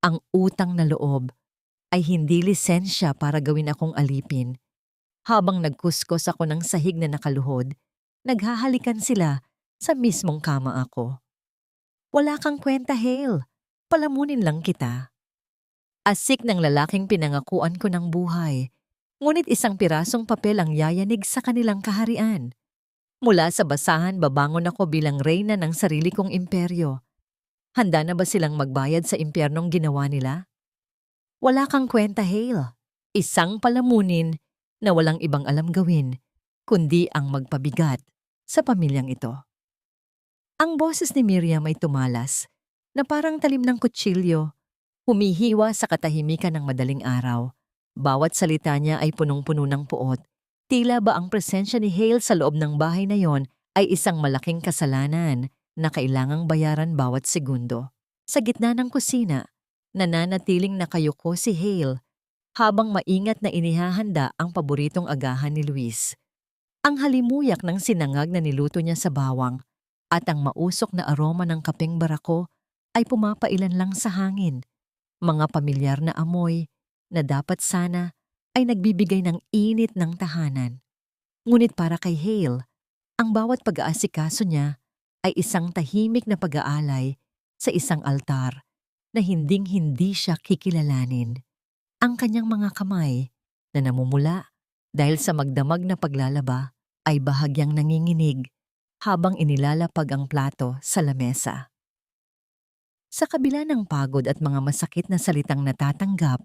Ang utang na loob ay hindi lisensya para gawin akong alipin. Habang nagkuskos ako ng sahig na nakaluhod, naghahalikan sila sa mismong kama ako. Wala kang kwenta, Hale. Palamunin lang kita. Asik ng lalaking pinangakuan ko ng buhay, ngunit isang pirasong papel ang yayanig sa kanilang kaharian. Mula sa basahan, babangon ako bilang reyna ng sarili kong imperyo. Handa na ba silang magbayad sa impyernong ginawa nila? Wala kang kwenta, Hale. Isang palamunin na walang ibang alam gawin, kundi ang magpabigat sa pamilyang ito. Ang boses ni Miriam ay tumalas, na parang talim ng kutsilyo, humihiwa sa katahimikan ng madaling araw. Bawat salita niya ay punong-puno ng puot. Tila ba ang presensya ni Hale sa loob ng bahay na yon ay isang malaking kasalanan na kailangang bayaran bawat segundo. Sa gitna ng kusina, nananatiling nakayuko si Hale habang maingat na inihahanda ang paboritong agahan ni Luis. Ang halimuyak ng sinangag na niluto niya sa bawang at ang mausok na aroma ng kapeng barako ay pumapailan lang sa hangin. Mga pamilyar na amoy na dapat sana ay nagbibigay ng init ng tahanan. Ngunit para kay Hale, ang bawat pag-aasikaso niya ay isang tahimik na pag-aalay sa isang altar na hinding-hindi siya kikilalanin. Ang kanyang mga kamay na namumula dahil sa magdamag na paglalaba ay bahagyang nanginginig habang inilalapag ang plato sa lamesa. Sa kabila ng pagod at mga masakit na salitang natatanggap,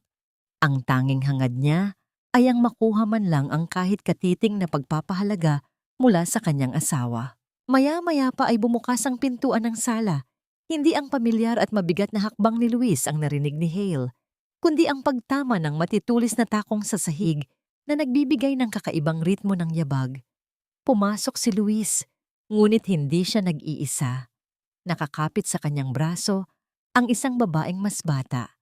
ang tanging hangad niya ay ang makuha man lang ang kahit katiting na pagpapahalaga mula sa kanyang asawa. Maya-maya pa ay bumukas ang pintuan ng sala. Hindi ang pamilyar at mabigat na hakbang ni Luis ang narinig ni Hale, kundi ang pagtama ng matitulis na takong sa sahig na nagbibigay ng kakaibang ritmo ng yabag. Pumasok si Luis, ngunit hindi siya nag-iisa. Nakakapit sa kanyang braso ang isang babaeng mas bata,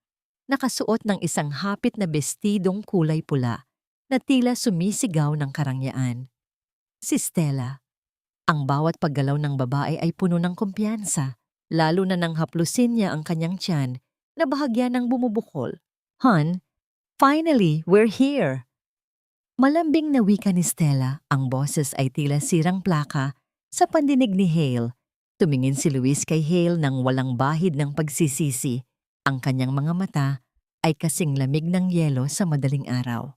nakasuot ng isang hapit na bestidong kulay pula na tila sumisigaw ng karangyaan. Si Stella. Ang bawat paggalaw ng babae ay puno ng kumpiyansa, lalo na nang haplusin niya ang kanyang tiyan na bahagya ng bumubukol. "Hon, finally, we're here!" Malambing na wika ni Stella, ang boses ay tila sirang plaka sa pandinig ni Hale. Tumingin si Luis kay Hale nang walang bahid ng pagsisisi. Ang kanyang mga mata ay kasing lamig ng yelo sa madaling araw.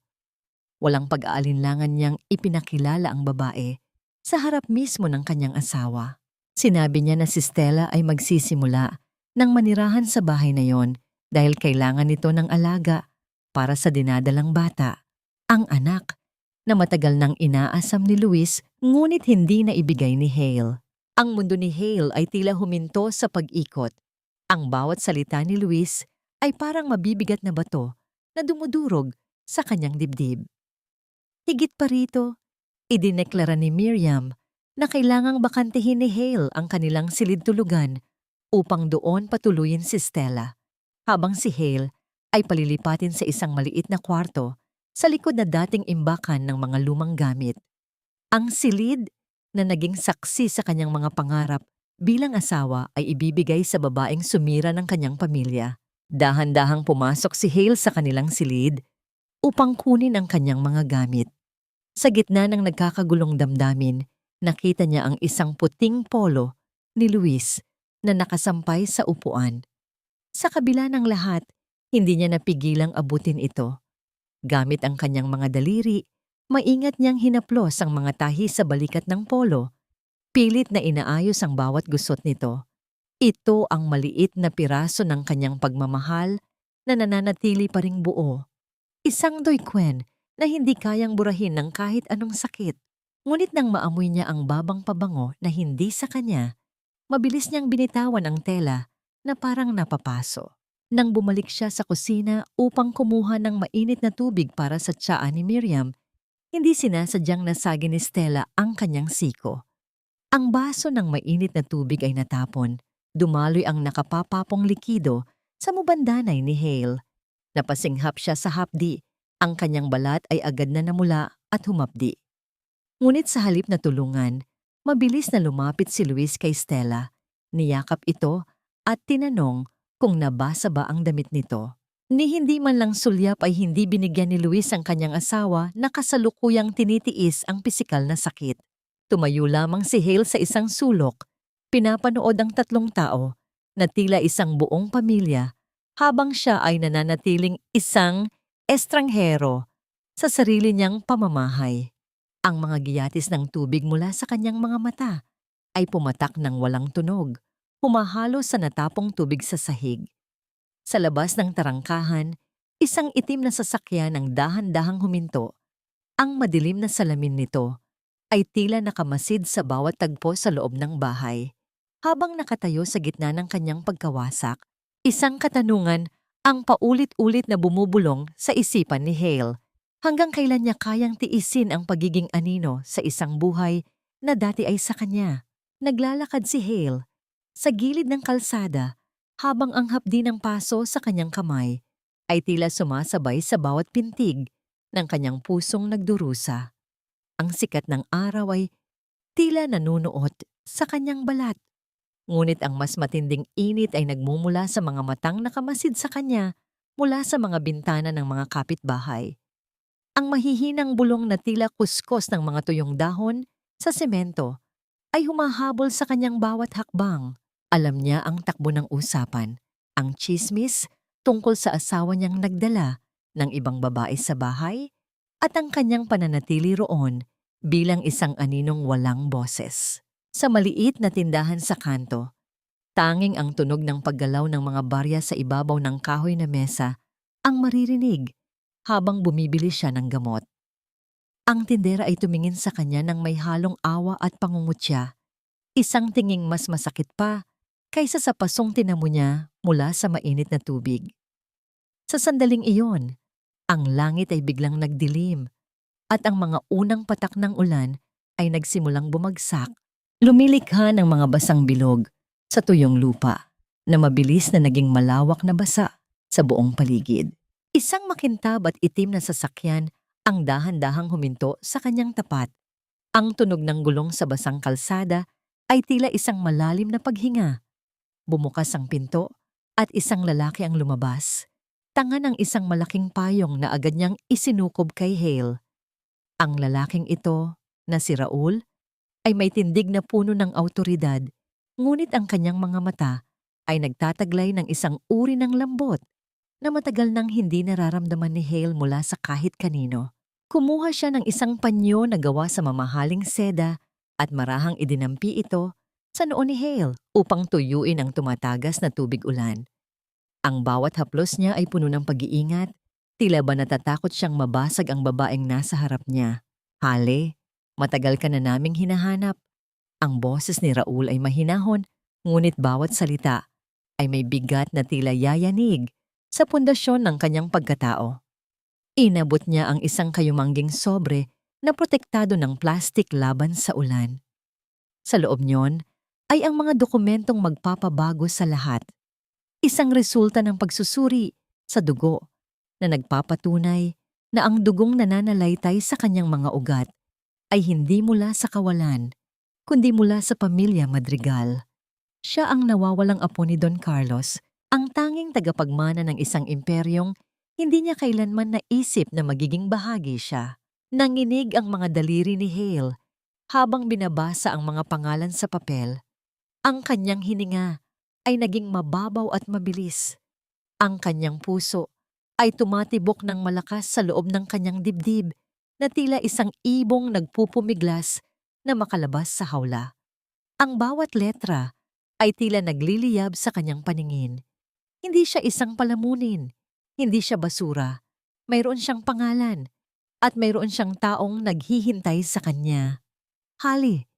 Walang pag-aalinlangan niyang ipinakilala ang babae sa harap mismo ng kanyang asawa. Sinabi niya na si Stella ay magsisimula ng manirahan sa bahay na yon dahil kailangan nito ng alaga para sa dinadalang bata, ang anak na matagal nang inaasam ni Luis ngunit hindi na ibigay ni Hale. Ang mundo ni Hale ay tila huminto sa pag-ikot. Ang bawat salita ni Luis ay parang mabibigat na bato na dumudurog sa kanyang dibdib. Higit pa rito, idineklara ni Miriam na kailangang bakantehin ni Hale ang kanilang silid-tulugan upang doon patuluyin si Stella, habang si Hale ay palilipatin sa isang maliit na kwarto sa likod na dating imbakan ng mga lumang gamit. Ang silid na naging saksi sa kanyang mga pangarap bilang asawa ay ibibigay sa babaeng sumira ng kanyang pamilya. Dahan-dahang pumasok si Hale sa kanilang silid upang kunin ang kanyang mga gamit. Sa gitna ng nagkakagulong damdamin, nakita niya ang isang puting polo ni Luis na nakasampay sa upuan. Sa kabila ng lahat, hindi niya napigilang abutin ito. Gamit ang kanyang mga daliri, maingat niyang hinaplos ang mga tahi sa balikat ng polo. Pilit na inaayos ang bawat gusot nito. Ito ang maliit na piraso ng kanyang pagmamahal na nananatili pa ring buo. Isang doykwen na hindi kayang burahin ng kahit anong sakit. Ngunit nang maamoy niya ang babang pabango na hindi sa kanya, mabilis niyang binitawan ang tela na parang napapaso. Nang bumalik siya sa kusina upang kumuha ng mainit na tubig para sa tsaa ni Miriam, hindi sinasadyang nasagi ni Stella ang kanyang siko. Ang baso ng mainit na tubig ay natapon. Dumaloy ang nakapapapong likido sa mubandanay ni Hale. Napasinghap siya sa hapdi. Ang kanyang balat ay agad na namula at humapdi. Ngunit sa halip na tulungan, mabilis na lumapit si Luis kay Stella. Niyakap ito at tinanong kung nabasa ba ang damit nito. Ni hindi man lang sulyap ay hindi binigyan ni Luis ang kanyang asawa na kasalukuyang tinitiis ang pisikal na sakit. Tumayo lamang si Hale sa isang sulok, pinapanood ang tatlong tao na tila isang buong pamilya habang siya ay nananatiling isang estranghero sa sarili niyang pamamahay. Ang mga giyatis ng tubig mula sa kanyang mga mata ay pumatak ng walang tunog, humahalo sa natapong tubig sa sahig. Sa labas ng tarangkahan, isang itim na sasakyan ang dahan-dahang huminto. Ang madilim na salamin nito ay tila nakamasid sa bawat tagpo sa loob ng bahay. Habang nakatayo sa gitna ng kanyang pagkawasak, isang katanungan ang paulit-ulit na bumubulong sa isipan ni Hale. Hanggang kailan niya kayang tiisin ang pagiging anino sa isang buhay na dati ay sa kanya? Naglalakad si Hale sa gilid ng kalsada habang ang hapdi ng paso sa kanyang kamay ay tila sumasabay sa bawat pintig ng kanyang pusong nagdurusa. Ang sikat ng araw ay tila nanunuot sa kanyang balat. Ngunit ang mas matinding init ay nagmumula sa mga matang nakamasid sa kanya mula sa mga bintana ng mga kapitbahay. Ang mahihinang bulong na tila kuskos ng mga tuyong dahon sa semento ay humahabol sa kanyang bawat hakbang. Alam niya ang takbo ng usapan, ang tsismis tungkol sa asawa niyang nagdala ng ibang babae sa bahay at ang kanyang pananatili roon bilang isang aninong walang boses. Sa maliit na tindahan sa kanto, tanging ang tunog ng paggalaw ng mga barya sa ibabaw ng kahoy na mesa ang maririnig habang bumibili siya ng gamot. Ang tindera ay tumingin sa kanya ng may halong awa at pangungutya, isang tinging mas masakit pa kaysa sa pasong tinamo niya mula sa mainit na tubig. Sa sandaling iyon, ang langit ay biglang nagdilim at ang mga unang patak ng ulan ay nagsimulang bumagsak, lumilikha ng mga basang bilog sa tuyong lupa na mabilis na naging malawak na basa sa buong paligid. Isang makintab at itim na sasakyan ang dahan-dahang huminto sa kanyang tapat. Ang tunog ng gulong sa basang kalsada ay tila isang malalim na paghinga. Bumukas ang pinto at isang lalaki ang lumabas. Tanga ng isang malaking payong na agad niyang isinukob kay Hale. Ang lalaking ito, na si Raul, ay may tindig na puno ng awtoridad, ngunit ang kanyang mga mata ay nagtataglay ng isang uri ng lambot na matagal nang hindi nararamdaman ni Hale mula sa kahit kanino. Kumuha siya ng isang panyo na gawa sa mamahaling seda at marahang idinampi ito sa noo ni Hale upang tuyuin ang tumatagas na tubig ulan. Ang bawat haplos niya ay puno ng pag-iingat, tila ba natatakot siyang mabasag ang babaeng nasa harap niya. Hale, matagal ka na naming hinahanap. Ang boses ni Raul ay mahinahon, ngunit bawat salita ay may bigat na tila yayanig sa pundasyon ng kanyang pagkatao. Inabot niya ang isang kayumangging sobre na protektado ng plastik laban sa ulan. Sa loob niyon ay ang mga dokumentong magpapabago sa lahat. Isang resulta ng pagsusuri sa dugo na nagpapatunay na ang dugong nananalaytay sa kanyang mga ugat ay hindi mula sa kawalan, kundi mula sa pamilya Madrigal. Siya ang nawawalang apo ni Don Carlos, ang tanging tagapagmana ng isang imperyong hindi niya kailanman naisip na magiging bahagi siya. Nanginig ang mga daliri ni Hale habang binabasa ang mga pangalan sa papel. Ang kanyang hininga ay naging mababaw at mabilis. Ang kanyang puso ay tumatibok ng malakas sa loob ng kanyang dibdib na tila isang ibong nagpupumiglas na makalabas sa hawla. Ang bawat letra ay tila nagliliyab sa kanyang paningin. Hindi siya isang palamunin, hindi siya basura. Mayroon siyang pangalan at mayroon siyang taong naghihintay sa kanya. Holly,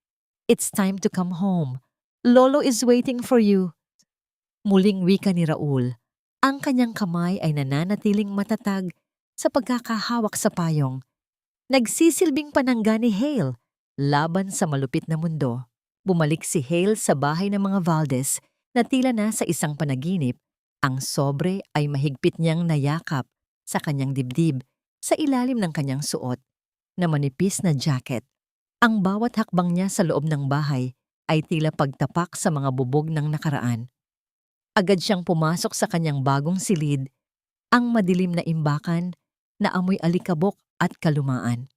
it's time to come home. Lolo is waiting for you. Muling wika ni Raul. Ang kanyang kamay ay nananatiling matatag sa pagkakahawak sa payong. Nagsisilbing panangga ni Hale laban sa malupit na mundo. Bumalik si Hale sa bahay ng mga Valdez na tila nasa isang panaginip. Ang sobre ay mahigpit niyang nayakap sa kanyang dibdib sa ilalim ng kanyang suot na manipis na jacket. Ang bawat hakbang niya sa loob ng bahay ay tila pagtapak sa mga bubog ng nakaraan. Agad siyang pumasok sa kanyang bagong silid, ang madilim na imbakan na amoy alikabok at kalumaan.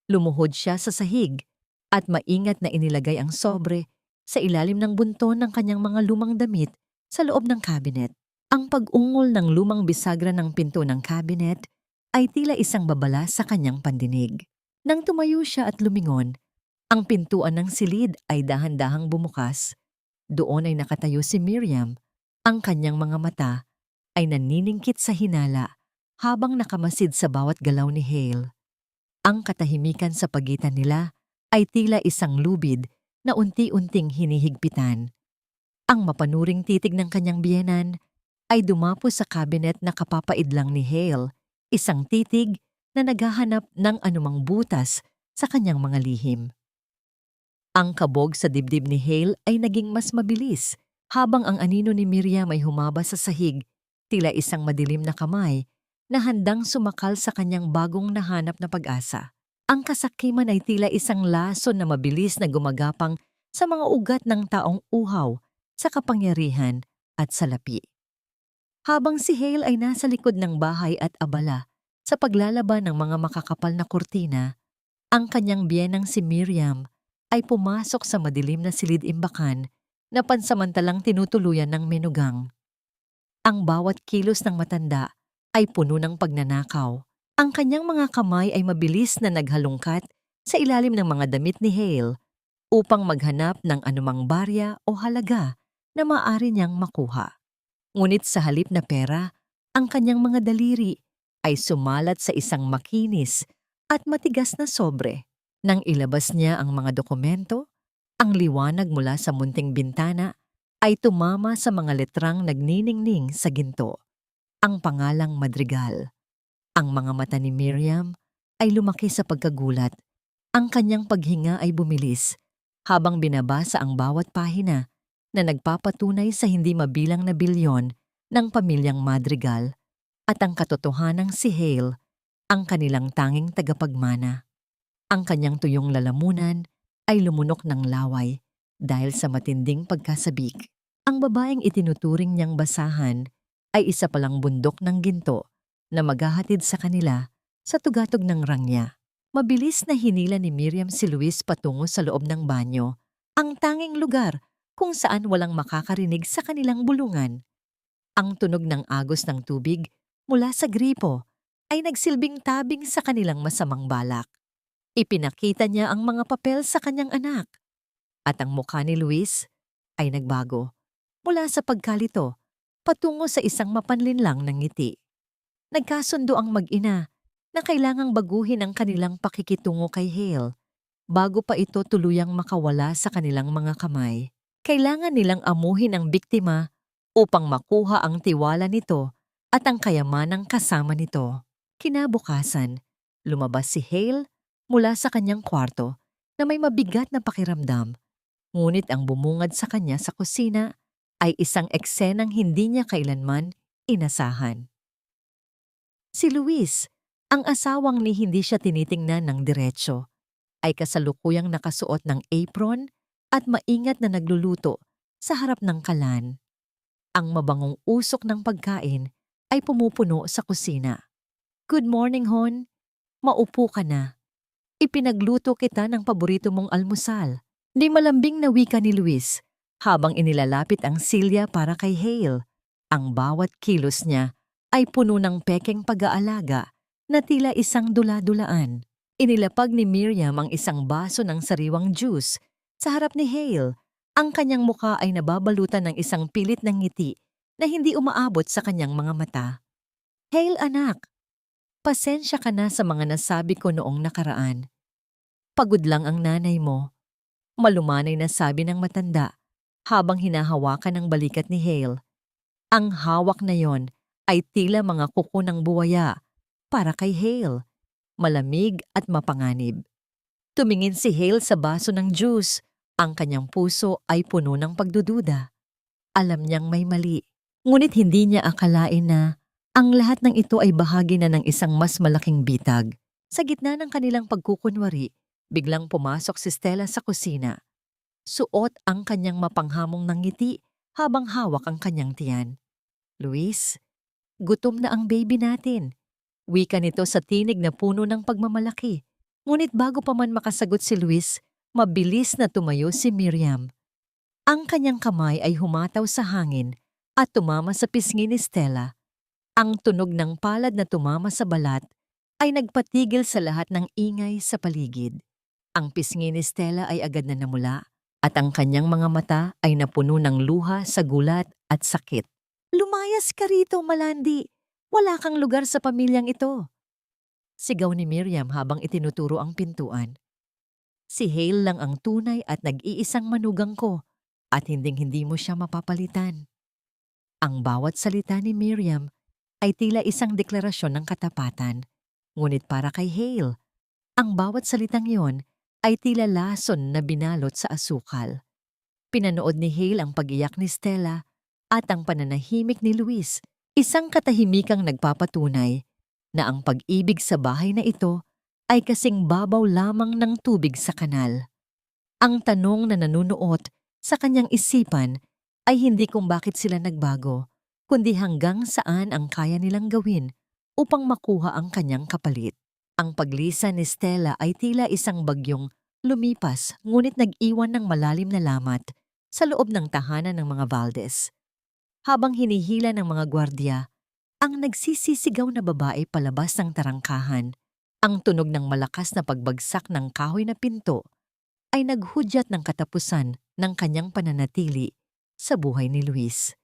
Lumuhod siya sa sahig at maingat na inilagay ang sobre sa ilalim ng bunton ng kanyang mga lumang damit sa loob ng cabinet. Ang pag-ungol ng lumang bisagra ng pinto ng cabinet ay tila isang babala sa kanyang pandinig. Nang tumayo siya at lumingon, ang pintuan ng silid ay dahan-dahang bumukas. Doon ay nakatayo si Miriam. Ang kanyang mga mata ay naniningkit sa hinala habang nakamasid sa bawat galaw ni Hale. Ang katahimikan sa pagitan nila ay tila isang lubid na unti-unting hinihigpitan. Ang mapanuring titig ng kanyang biyenan ay dumapo sa cabinet na kapapaidlang ni Hale, isang titig na naghahanap ng anumang butas sa kanyang mga lihim. Ang kabog sa dibdib ni Hale ay naging mas mabilis habang ang anino ni Miriam ay humaba sa sahig, tila isang madilim na kamay na handang sumakal sa kanyang bagong nahanap na pag-asa. Ang kasakiman ay tila isang lason na mabilis na gumagapang sa mga ugat ng taong uhaw sa kapangyarihan at salapi. Habang si Hale ay nasa likod ng bahay at abala sa paglalaban ng mga makakapal na kurtina, ang kanyang biyenang si Miriam ay pumasok sa madilim na silid-imbakan na pansamantalang tinutuluyan ng menugang. Ang bawat kilos ng matanda ay puno ng pagnanakaw. Ang kanyang mga kamay ay mabilis na naghalungkat sa ilalim ng mga damit ni Hale upang maghanap ng anumang barya o halaga na maaari niyang makuha. Ngunit sa halip na pera, ang kanyang mga daliri ay sumalat sa isang makinis at matigas na sobre. Nang ilabas niya ang mga dokumento, ang liwanag mula sa munting bintana ay tumama sa mga letrang nagniningning sa ginto. Ang pangalang Madrigal. Ang mga mata ni Miriam ay lumaki sa pagkagulat. Ang kanyang paghinga ay bumilis habang binabasa ang bawat pahina na nagpapatunay sa hindi mabilang na bilyon ng pamilyang Madrigal at ang katotohanang si Hale ang kanilang tanging tagapagmana. Ang kanyang tuyong lalamunan ay lumunok ng laway dahil sa matinding pagkasabik. Ang babaeng itinuturing niyang basahan ay isa palang bundok ng ginto na maghahatid sa kanila sa tugatog ng rangya. Mabilis na hinila ni Miriam si Luis patungo sa loob ng banyo, ang tanging lugar kung saan walang makakarinig sa kanilang bulungan. Ang tunog ng agos ng tubig mula sa gripo ay nagsilbing tabing sa kanilang masamang balak. Ipinakita niya ang mga papel sa kanyang anak. At ang mukha ni Luis ay nagbago mula sa pagkalito patungo sa isang mapanlinlang ng ngiti. Nagkasundo ang mag-ina na kailangang baguhin ang kanilang pakikitungo kay Hale bago pa ito tuluyang makawala sa kanilang mga kamay. Kailangan nilang amuhin ang biktima upang makuha ang tiwala nito at ang kayamanang kasama nito. Kinabukasan, lumabas si Hale mula sa kanyang kwarto na may mabigat na pakiramdam, ngunit ang bumungad sa kanya sa kusina ay isang eksenang hindi niya kailanman inasahan. Si Luis, ang asawang ni hindi siya tinitingnan ng diretsyo, ay kasalukuyang nakasuot ng apron at maingat na nagluluto sa harap ng kalan. Ang mabangong usok ng pagkain ay pumupuno sa kusina. "Good morning, Hon. Maupo ka na. Ipinagluto kita ng paborito mong almusal." Di malambing na wika ni Luis habang inilalapit ang silya para kay Hale. Ang bawat kilos niya ay puno ng pekeng pag-aalaga na tila isang dula-dulaan. Inilapag ni Miriam ang isang baso ng sariwang juice sa harap ni Hale. Ang kanyang mukha ay nababalutan ng isang pilit ng ngiti na hindi umaabot sa kanyang mga mata. "Hale, anak, pasensya ka na sa mga nasabi ko noong nakaraan. Pagod lang ang nanay mo." Malumanay na sabi ng matanda habang hinahawakan ang balikat ni Hale. Ang hawak na yon ay tila mga kuko ng buwaya para kay Hale, malamig at mapanganib. Tumingin si Hale sa baso ng juice. Ang kanyang puso ay puno ng pagdududa. Alam niyang may mali, ngunit hindi niya akalain na ang lahat ng ito ay bahagi na ng isang mas malaking bitag. Sa gitna ng kanilang pagkukunwari, biglang pumasok si Stella sa kusina. Suot ang kanyang mapanghamong ng ngiti habang hawak ang kanyang tiyan. Luis, gutom na ang baby natin. Wika nito sa tinig na puno ng pagmamalaki. Ngunit bago pa man makasagot si Luis, mabilis na tumayo si Miriam. Ang kanyang kamay ay humataw sa hangin at tumama sa pisngi ni Stella. Ang tunog ng palad na tumama sa balat ay nagpatigil sa lahat ng ingay sa paligid. Ang pisngi ni Stella ay agad na namula at ang kanyang mga mata ay napuno ng luha sa gulat at sakit. Lumayas ka rito, Malandi. Wala kang lugar sa pamilyang ito. Sigaw ni Miriam habang itinuturo ang pintuan. Si Hale lang ang tunay at nag-iisang manugang ko at hinding-hindi mo siya mapapalitan. Ang bawat salita ni Miriam ay tila isang deklarasyon ng katapatan. Ngunit para kay Hale, ang bawat salitang yon ay tila lason na binalot sa asukal. Pinanood ni Hale ang pag-iyak ni Stella at ang pananahimik ni Luis, isang katahimikang nagpapatunay na ang pag-ibig sa bahay na ito ay kasing babaw lamang ng tubig sa kanal. Ang tanong na nanunuot sa kanyang isipan ay hindi kung bakit sila nagbago, kundi hanggang saan ang kaya nilang gawin upang makuha ang kanyang kapalit. Ang paglisan ni Stella ay tila isang bagyong lumipas ngunit nag-iwan ng malalim na lamat sa loob ng tahanan ng mga Valdez. Habang hinihila ng mga gwardya, ang nagsisisigaw na babae palabas ng tarangkahan, ang tunog ng malakas na pagbagsak ng kahoy na pinto ay naghudyat ng katapusan ng kanyang pananatili sa buhay ni Luis.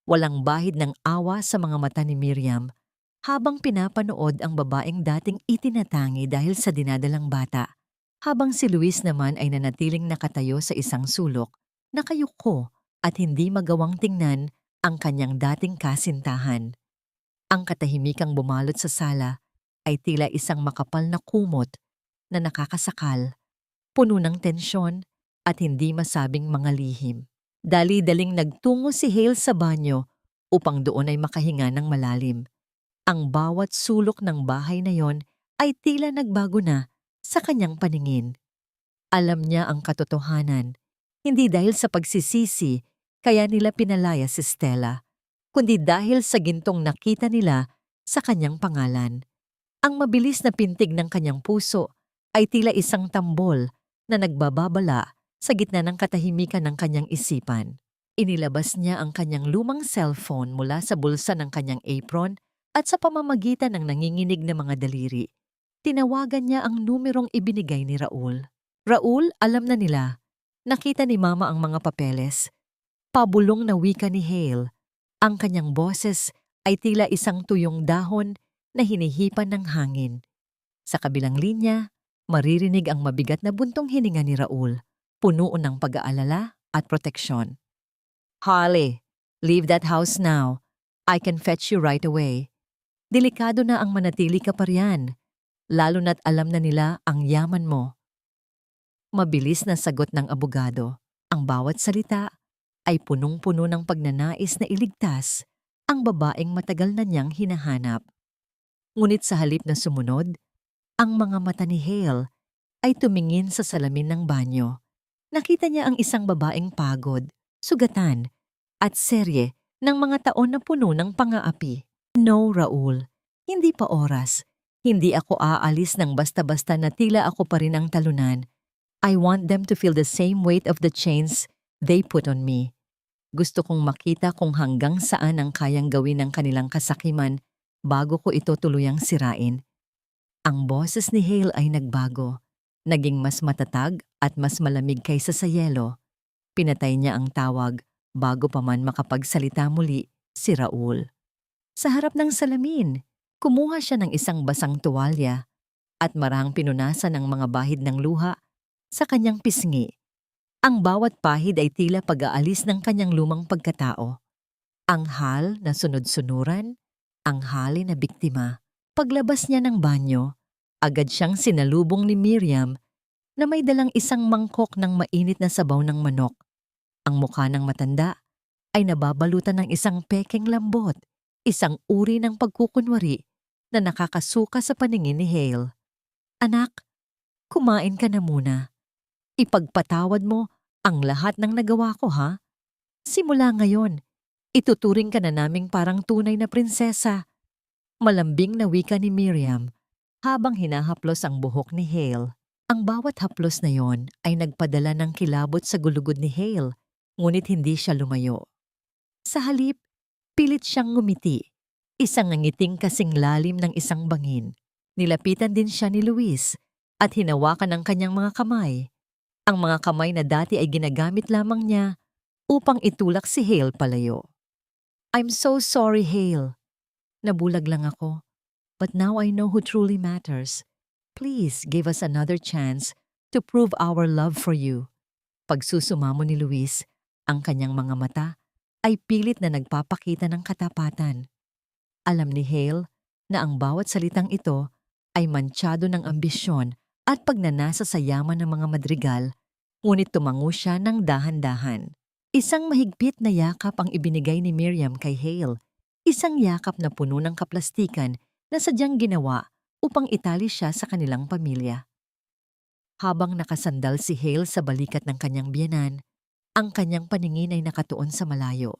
Walang bahid ng awa sa mga mata ni Miriam habang pinapanood ang babaeng dating itinatangi dahil sa dinadalang bata, habang si Luis naman ay nanatiling nakatayo sa isang sulok, nakayuko at hindi magawang tingnan ang kanyang dating kasintahan. Ang katahimikang bumalot sa sala ay tila isang makapal na kumot na nakakasakal, puno ng tensyon at hindi masabing mga lihim. Dali-daling nagtungo si Hale sa banyo upang doon ay makahinga ng malalim. Ang bawat sulok ng bahay na yon ay tila nagbago na sa kanyang paningin. Alam niya ang katotohanan, hindi dahil sa pagsisisi kaya nila pinalaya si Stella, kundi dahil sa gintong nakita nila sa kanyang pangalan. Ang mabilis na pintig ng kanyang puso ay tila isang tambol na nagbababala sa gitna ng katahimikan ng kanyang isipan. Inilabas niya ang kanyang lumang cellphone mula sa bulsa ng kanyang apron at sa pamamagitan ng nanginginig na mga daliri, tinawagan niya ang numerong ibinigay ni Raul. Raul, alam na nila. Nakita ni Mama ang mga papeles. Pabulong na wika ni Hale. Ang kanyang boses ay tila isang tuyong dahon na hinihipan ng hangin. Sa kabilang linya, maririnig ang mabigat na buntong hininga ni Raul, puno ng pag-aalala at proteksyon. Holly, leave that house now. I can fetch you right away. Delikado na ang manatili ka pa riyan, lalo na't alam na nila ang yaman mo. Mabilis na sagot ng abogado. Ang bawat salita ay punong-puno ng pagnanais na iligtas ang babaeng matagal na niyang hinahanap. Ngunit sa halip na sumunod, ang mga mata ni Hale ay tumingin sa salamin ng banyo. Nakita niya ang isang babaeng pagod, sugatan, at serye ng mga taon na puno ng pang-aapi. No, Raul, hindi pa oras. Hindi ako aalis ng basta-basta na tila ako pa rin ang talunan. I want them to feel the same weight of the chains they put on me. Gusto kong makita kung hanggang saan ang kayang gawin ng kanilang kasakiman bago ko ito tuluyang sirain. Ang boses ni Hale ay nagbago. Naging mas matatag at mas malamig kaysa sa yelo. Pinatay niya ang tawag bago pa man makapagsalita muli si Raul. Sa harap ng salamin, kumuha siya ng isang basang tuwalya at marahang pinunasan ng mga bahid ng luha sa kanyang pisngi. Ang bawat pahid ay tila pag-aalis ng kanyang lumang pagkatao. Ang hal na sunod-sunuran, ang hali na biktima. Paglabas niya ng banyo, agad siyang sinalubong ni Miriam na may dalang isang mangkok ng mainit na sabaw ng manok. Ang mukha ng matanda ay nababalutan ng isang pekeng lambot, isang uri ng pagkukunwari na nakakasuka sa paningin ni Hale. Anak, kumain ka na muna. Ipagpatawad mo ang lahat ng nagawa ko, ha? Simula ngayon, ituturing ka na naming parang tunay na prinsesa. Malambing na wika ni Miriam habang hinahaplos ang buhok ni Hale. Ang bawat haplos na yon ay nagpadala ng kilabot sa gulugod ni Hale, ngunit hindi siya lumayo. Sa halip, pilit siyang ngumiti. Isang ngiting kasing lalim ng isang bangin. Nilapitan din siya ni Luis at hinawakan ang kanyang mga kamay. Ang mga kamay na dati ay ginagamit lamang niya upang itulak si Hale palayo. "I'm so sorry, Hale. Nabulag lang ako. But now I know who truly matters. Please give us another chance to prove our love for you." Pagsusumamo ni Luis, ang kanyang mga mata ay pilit na nagpapakita ng katapatan. Alam ni Hale na ang bawat salitang ito ay mantsado ng ambisyon at pagnanasa sa yaman ng mga madrigal, ngunit tumango siya ng dahan-dahan. Isang mahigpit na yakap ang ibinigay ni Miriam kay Hale, isang yakap na puno ng kaplastikan na sadyang ginawa upang itali siya sa kanilang pamilya. Habang nakasandal si Hale sa balikat ng kanyang biyenan, ang kanyang paningin ay nakatuon sa malayo.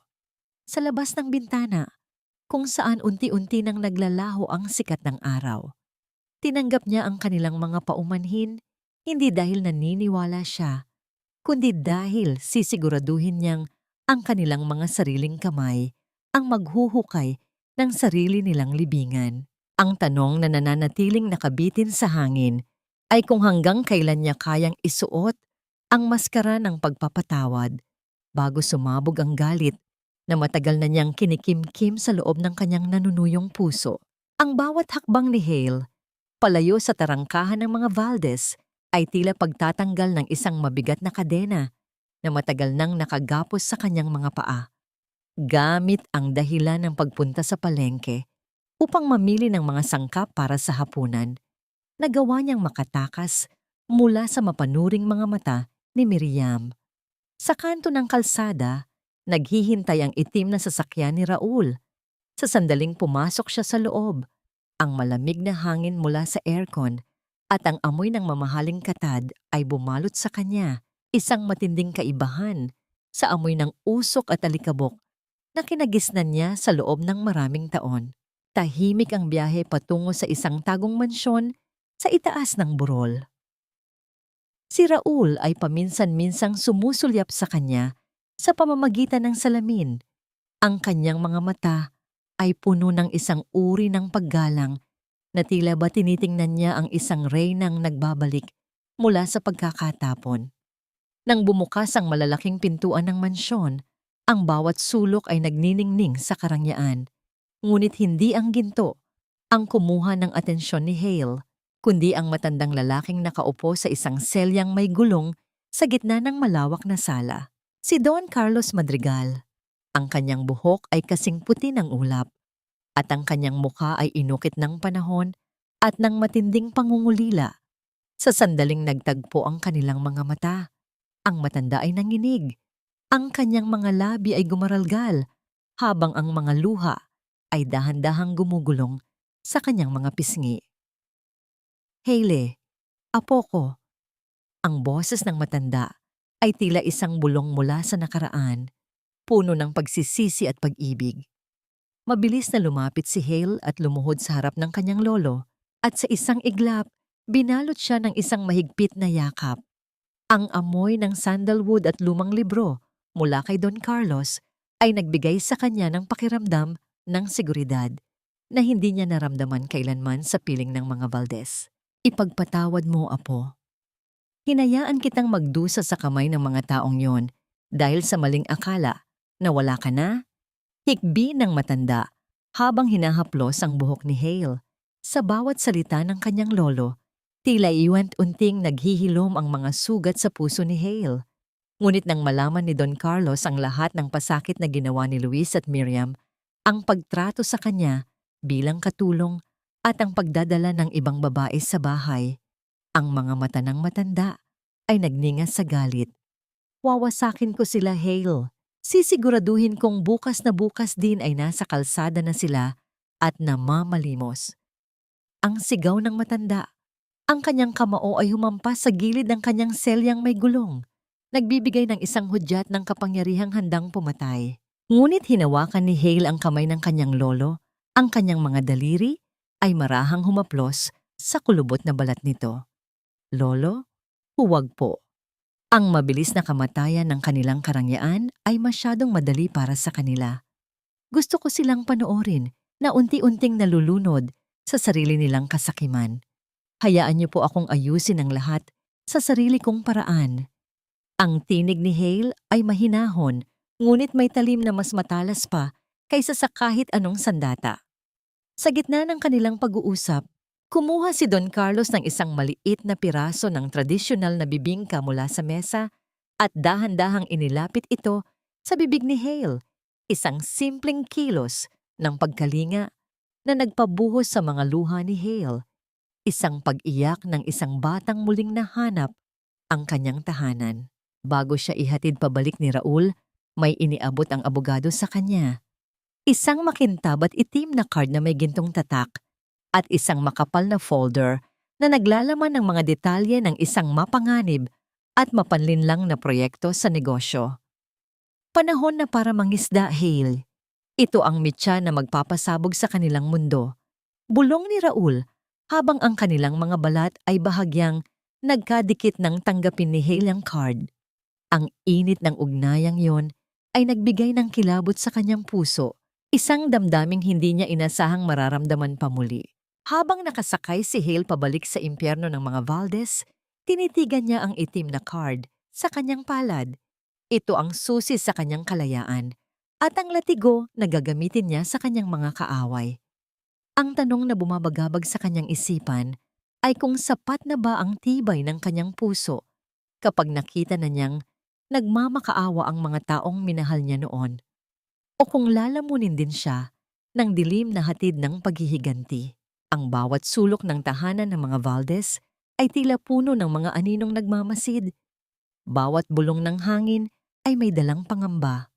Sa labas ng bintana, kung saan unti-unti nang naglalaho ang sikat ng araw. Tinanggap niya ang kanilang mga paumanhin, hindi dahil naniniwala siya, kundi dahil sisiguraduhin niyang ang kanilang mga sariling kamay ang maghuhukay ng sarili nilang libingan. Ang tanong na nananatiling nakabitin sa hangin ay kung hanggang kailan niya kayang isuot ang maskara ng pagpapatawad bago sumabog ang galit na matagal na niyang kinikimkim sa loob ng kanyang nanunuyong puso. Ang bawat hakbang ni Hale, palayo sa tarangkahan ng mga Valdez, ay tila pagtatanggal ng isang mabigat na kadena na matagal nang nakagapos sa kanyang mga paa. Gamit ang dahilan ng pagpunta sa palengke upang mamili ng mga sangkap para sa hapunan, nagawa niyang makatakas mula sa mapanuring mga mata ni Miriam. Sa kanto ng kalsada, naghihintay ang itim na sasakyan ni Raul. Sa sandaling pumasok siya sa loob, ang malamig na hangin mula sa aircon at ang amoy ng mamahaling katad ay bumalot sa kanya, isang matinding kaibahan sa amoy ng usok at alikabok na kinagisnan niya sa loob ng maraming taon. Tahimik ang biyahe patungo sa isang tagong mansyon sa itaas ng burol. Si Raul ay paminsan-minsang sumusulyap sa kanya sa pamamagitan ng salamin. Ang kanyang mga mata ay puno ng isang uri ng paggalang na tila ba tinitingnan niya ang isang reynang nagbabalik mula sa pagkakatapon. Nang bumukas ang malalaking pintuan ng mansyon, ang bawat sulok ay nagniningning sa karangyaan. Ngunit hindi ang ginto ang kumuha ng atensyon ni Hale, kundi ang matandang lalaking nakaupo sa isang selyang may gulong sa gitna ng malawak na sala. Si Don Carlos Madrigal. Ang kanyang buhok ay kasing puti ng ulap at ang kanyang mukha ay inukit ng panahon at ng matinding pangungulila. Sa sandaling nagtagpo ang kanilang mga mata, ang matanda ay nanginig. Ang kanyang mga labi ay gumaralgal habang ang mga luha ay dahan-dahang gumugulong sa kanyang mga pisngi. "Hale, apo ko." Ang boses ng matanda ay tila isang bulong mula sa nakaraan, puno ng pagsisisi at pag-ibig. Mabilis na lumapit si Hale at lumuhod sa harap ng kanyang lolo, at sa isang iglap, binalot siya ng isang mahigpit na yakap. Ang amoy ng sandalwood at lumang libro mula kay Don Carlos ay nagbigay sa kanya ng pakiramdam ng seguridad na hindi niya naramdaman kailanman sa piling ng mga Valdez. "Ipagpatawad mo, apo. Hinayaan kitang magdusa sa kamay ng mga taong yon dahil sa maling akala na wala ka na." Hikbi ng matanda habang hinahaplos ang buhok ni Hale. Sa bawat salita ng kanyang lolo, tila iwant-unting naghihilom ang mga sugat sa puso ni Hale. Ngunit nang malaman ni Don Carlos ang lahat ng pasakit na ginawa ni Luis at Miriam, ang pagtrato sa kanya bilang katulong at ang pagdadala ng ibang babae sa bahay, ang mga mata ng matanda ay nagningas sa galit. "Wawasakin ko sila, Hale. Sisiguraduhin kong bukas na bukas din ay nasa kalsada na sila at namamalimos." Ang sigaw ng matanda. Ang kanyang kamao ay humampas sa gilid ng kanyang selyang may gulong. nagbibigay ng isang hudyat ng kapangyarihang handang pumatay. Ngunit hinawakan ni Hale ang kamay ng kanyang lolo, ang kanyang mga daliri ay marahang humaplos sa kulubot na balat nito. Lolo, huwag po. Ang mabilis na kamatayan ng kanilang karangyaan ay masyadong madali para sa kanila. Gusto ko silang panoorin na unti-unting nalulunod sa sarili nilang kasakiman. Hayaan niyo po akong ayusin ang lahat sa sarili kong paraan. Ang tinig ni Hale ay mahinahon, ngunit may talim na mas matalas pa kaysa sa kahit anong sandata. Sa gitna ng kanilang pag-uusap, kumuha si Don Carlos ng isang maliit na piraso ng tradisyonal na bibingka mula sa mesa at dahan-dahang inilapit ito sa bibig ni Hale, isang simpleng kilos ng pagkalinga na nagpabuhos sa mga luha ni Hale, isang pag-iyak ng isang batang muling nahanap ang kanyang tahanan. Bago siya ihatid pabalik ni Raul, may iniabot ang abogado sa kanya. Isang makintab at itim na card na may gintong tatak at isang makapal na folder na naglalaman ng mga detalye ng isang mapanganib at mapanlinlang na proyekto sa negosyo. Panahon na para mangisda, Hale. Ito ang mitya na magpapasabog sa kanilang mundo. Bulong ni Raul habang ang kanilang mga balat ay bahagyang nagkadikit ng tanggapin ni Hale ang card. Ang init ng ugnayang yon ay nagbigay ng kilabot sa kanyang puso, isang damdaming hindi niya inasahang mararamdaman pa muli. Habang nakasakay si Hale pabalik sa impyerno ng mga Valdez, tinitigan niya ang itim na card sa kanyang palad. Ito ang susi sa kanyang kalayaan at ang latigo na gagamitin niya sa kanyang mga kaaway. Ang tanong na bumabagabag sa kanyang isipan ay kung sapat na ba ang tibay ng kanyang puso kapag nakita na niyang nagmamakaawa ang mga taong minahal niya noon, o kung lalamunin din siya ng dilim na hatid ng paghihiganti. Ang bawat sulok ng tahanan ng mga Valdez ay tila puno ng mga aninong nagmamasid. Bawat bulong ng hangin ay may dalang pangamba.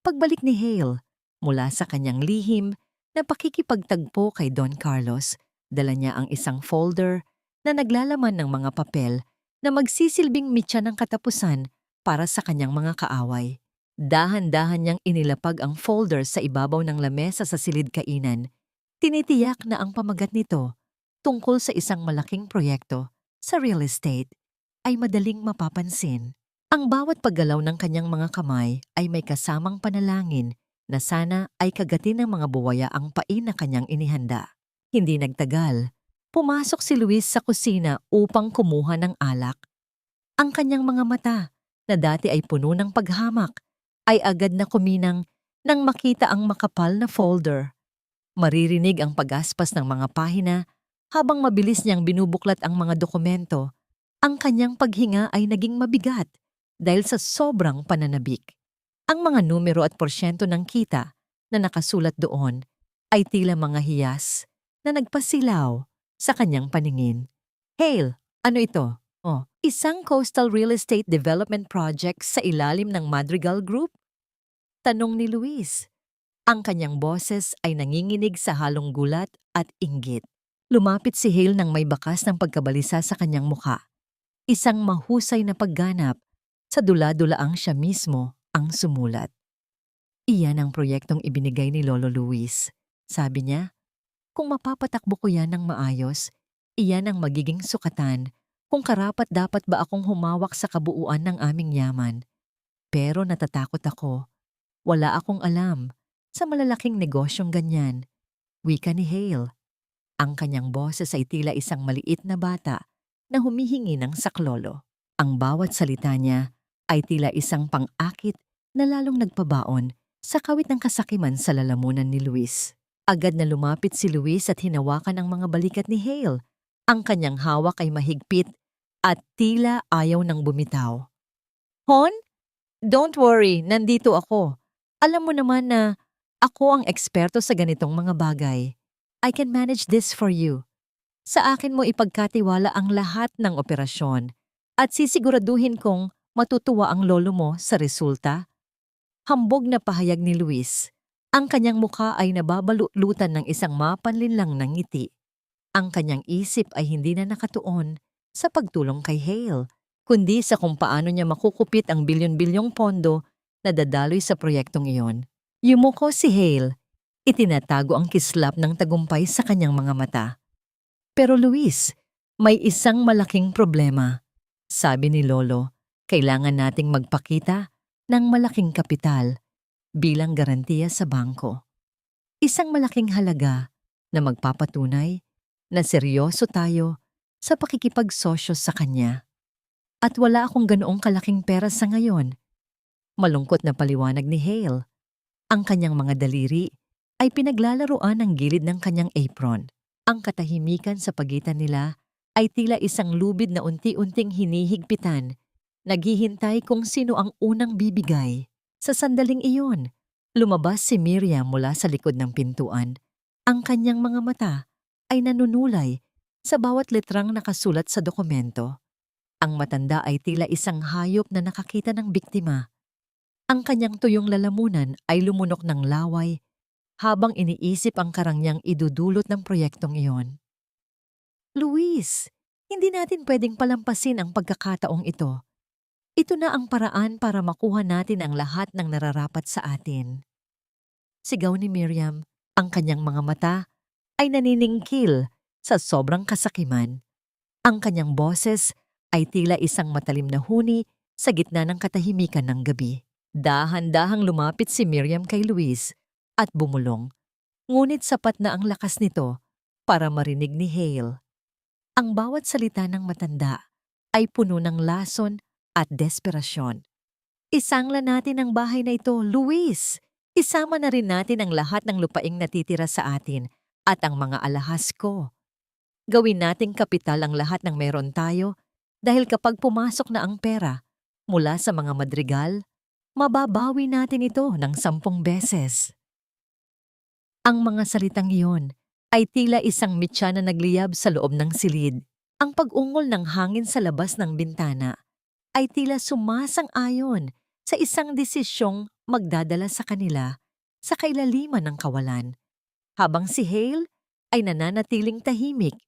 Pagbalik ni Hale mula sa kanyang lihim na pakikipagtagpo kay Don Carlos, dala niya ang isang folder na naglalaman ng mga papel na magsisilbing mitya ng katapusan para sa kanyang mga kaaway. Dahan-dahan niyang inilapag ang folder sa ibabaw ng lamesa sa silid kainan. Tinitiyak na ang pamagat nito tungkol sa isang malaking proyekto sa real estate ay madaling mapapansin. Ang bawat paggalaw ng kanyang mga kamay ay may kasamang panalangin na sana ay kagatin ng mga buwaya ang pain na kanyang inihanda. Hindi nagtagal, pumasok si Luis sa kusina upang kumuha ng alak. Ang kanyang mga mata, na dati ay puno ng paghamak, ay agad na kuminang nang makita ang makapal na folder. Maririnig ang pagaspas ng mga pahina habang mabilis niyang binubuklat ang mga dokumento. Ang kanyang paghinga ay naging mabigat dahil sa sobrang pananabik. Ang mga numero at porsyento ng kita na nakasulat doon ay tila mga hiyas na nagpasilaw sa kanyang paningin. Hale, ano ito? Isang coastal real estate development project sa ilalim ng Madrigal Group? Tanong ni Luis. Ang kanyang boses ay nanginginig sa halong gulat at inggit. Lumapit si Hale nang may bakas ng pagkabalisa sa kanyang mukha. Isang mahusay na pagganap, sa dula-dulaang siya mismo ang sumulat. Iyan ang proyektong ibinigay ni Lolo Luis. Sabi niya, kung mapapatakbo ko yan ng maayos, iyan ang magiging sukatan kung karapat-dapat ba akong humawak sa kabuuan ng aming yaman. Pero natatakot ako. Wala akong alam sa malalaking negosyong ganyan. Wika ni Hale. Ang kanyang boses ay tila isang maliit na bata na humihingi ng saklolo. Ang bawat salita niya ay tila isang pang-akit na lalong nagpabaon sa kawit ng kasakiman sa lalamunan ni Luis. Agad na lumapit si Luis at hinawakan ang mga balikat ni Hale. Ang kanyang hawak ay mahigpit at tila ayaw nang bumitaw. Hon? Don't worry, nandito ako. Alam mo naman na ako ang eksperto sa ganitong mga bagay. I can manage this for you. Sa akin mo ipagkatiwala ang lahat ng operasyon at sisiguraduhin kong matutuwa ang lolo mo sa resulta. Hambog na pahayag ni Luis. Ang kanyang mukha ay nababalutan ng isang mapanlinlang ng ngiti. Ang kanyang isip ay hindi na nakatuon sa pagtulong kay Hale. kundi sa kung paano niya makukupit ang bilyon-bilyong pondo na dadaloy sa proyektong iyon. Yumuko si Hale. Itinatago ang kislap ng tagumpay sa kanyang mga mata. Pero Luis, may isang malaking problema. Sabi ni Lolo, kailangan nating magpakita ng malaking kapital bilang garantiya sa bangko. Isang malaking halaga na magpapatunay na seryoso tayo sa pakikipagsosyo sa kanya. At wala akong ganoong kalaking pera sa ngayon. Malungkot na paliwanag ni Hale. Ang kanyang mga daliri ay pinaglalaruan ng gilid ng kanyang apron. Ang katahimikan sa pagitan nila ay tila isang lubid na unti-unting hinihigpitan, naghihintay kung sino ang unang bibigay. Sa sandaling iyon, lumabas si Miriam mula sa likod ng pintuan. Ang kanyang mga mata ay nanunulay sa bawat letrang nakasulat sa dokumento. Ang matanda ay tila isang hayop na nakakita ng biktima. Ang kanyang tuyong lalamunan ay lumunok ng laway habang iniisip ang karangyang idudulot ng proyektong iyon. Luis, hindi natin pwedeng palampasin ang pagkakataong ito. Ito na ang paraan para makuha natin ang lahat ng nararapat sa atin. Sigaw ni Miriam, ang kanyang mga mata ay naniningkil sa sobrang kasakiman. Ang kanyang boses ay tila isang matalim na huni sa gitna ng katahimikan ng gabi. Dahan-dahang lumapit si Miriam kay Luis at bumulong. Ngunit sapat na ang lakas nito para marinig ni Hale. Ang bawat salita ng matanda ay puno ng lason at desperasyon. Isangla natin ang bahay na ito, Luis! Isama na rin natin ang lahat ng lupaing natitira sa atin at ang mga alahas ko. Gawin nating kapital ang lahat ng meron tayo dahil kapag pumasok na ang pera mula sa mga madrigal, mababawi natin ito ng 10 beses. Ang mga salitang iyon ay tila isang mitya na nagliyab sa loob ng silid. Ang pag-ungol ng hangin sa labas ng bintana ay tila sumasang-ayon sa isang desisyong magdadala sa kanila sa kailaliman ng kawalan. Habang si Hale ay nananatiling tahimik,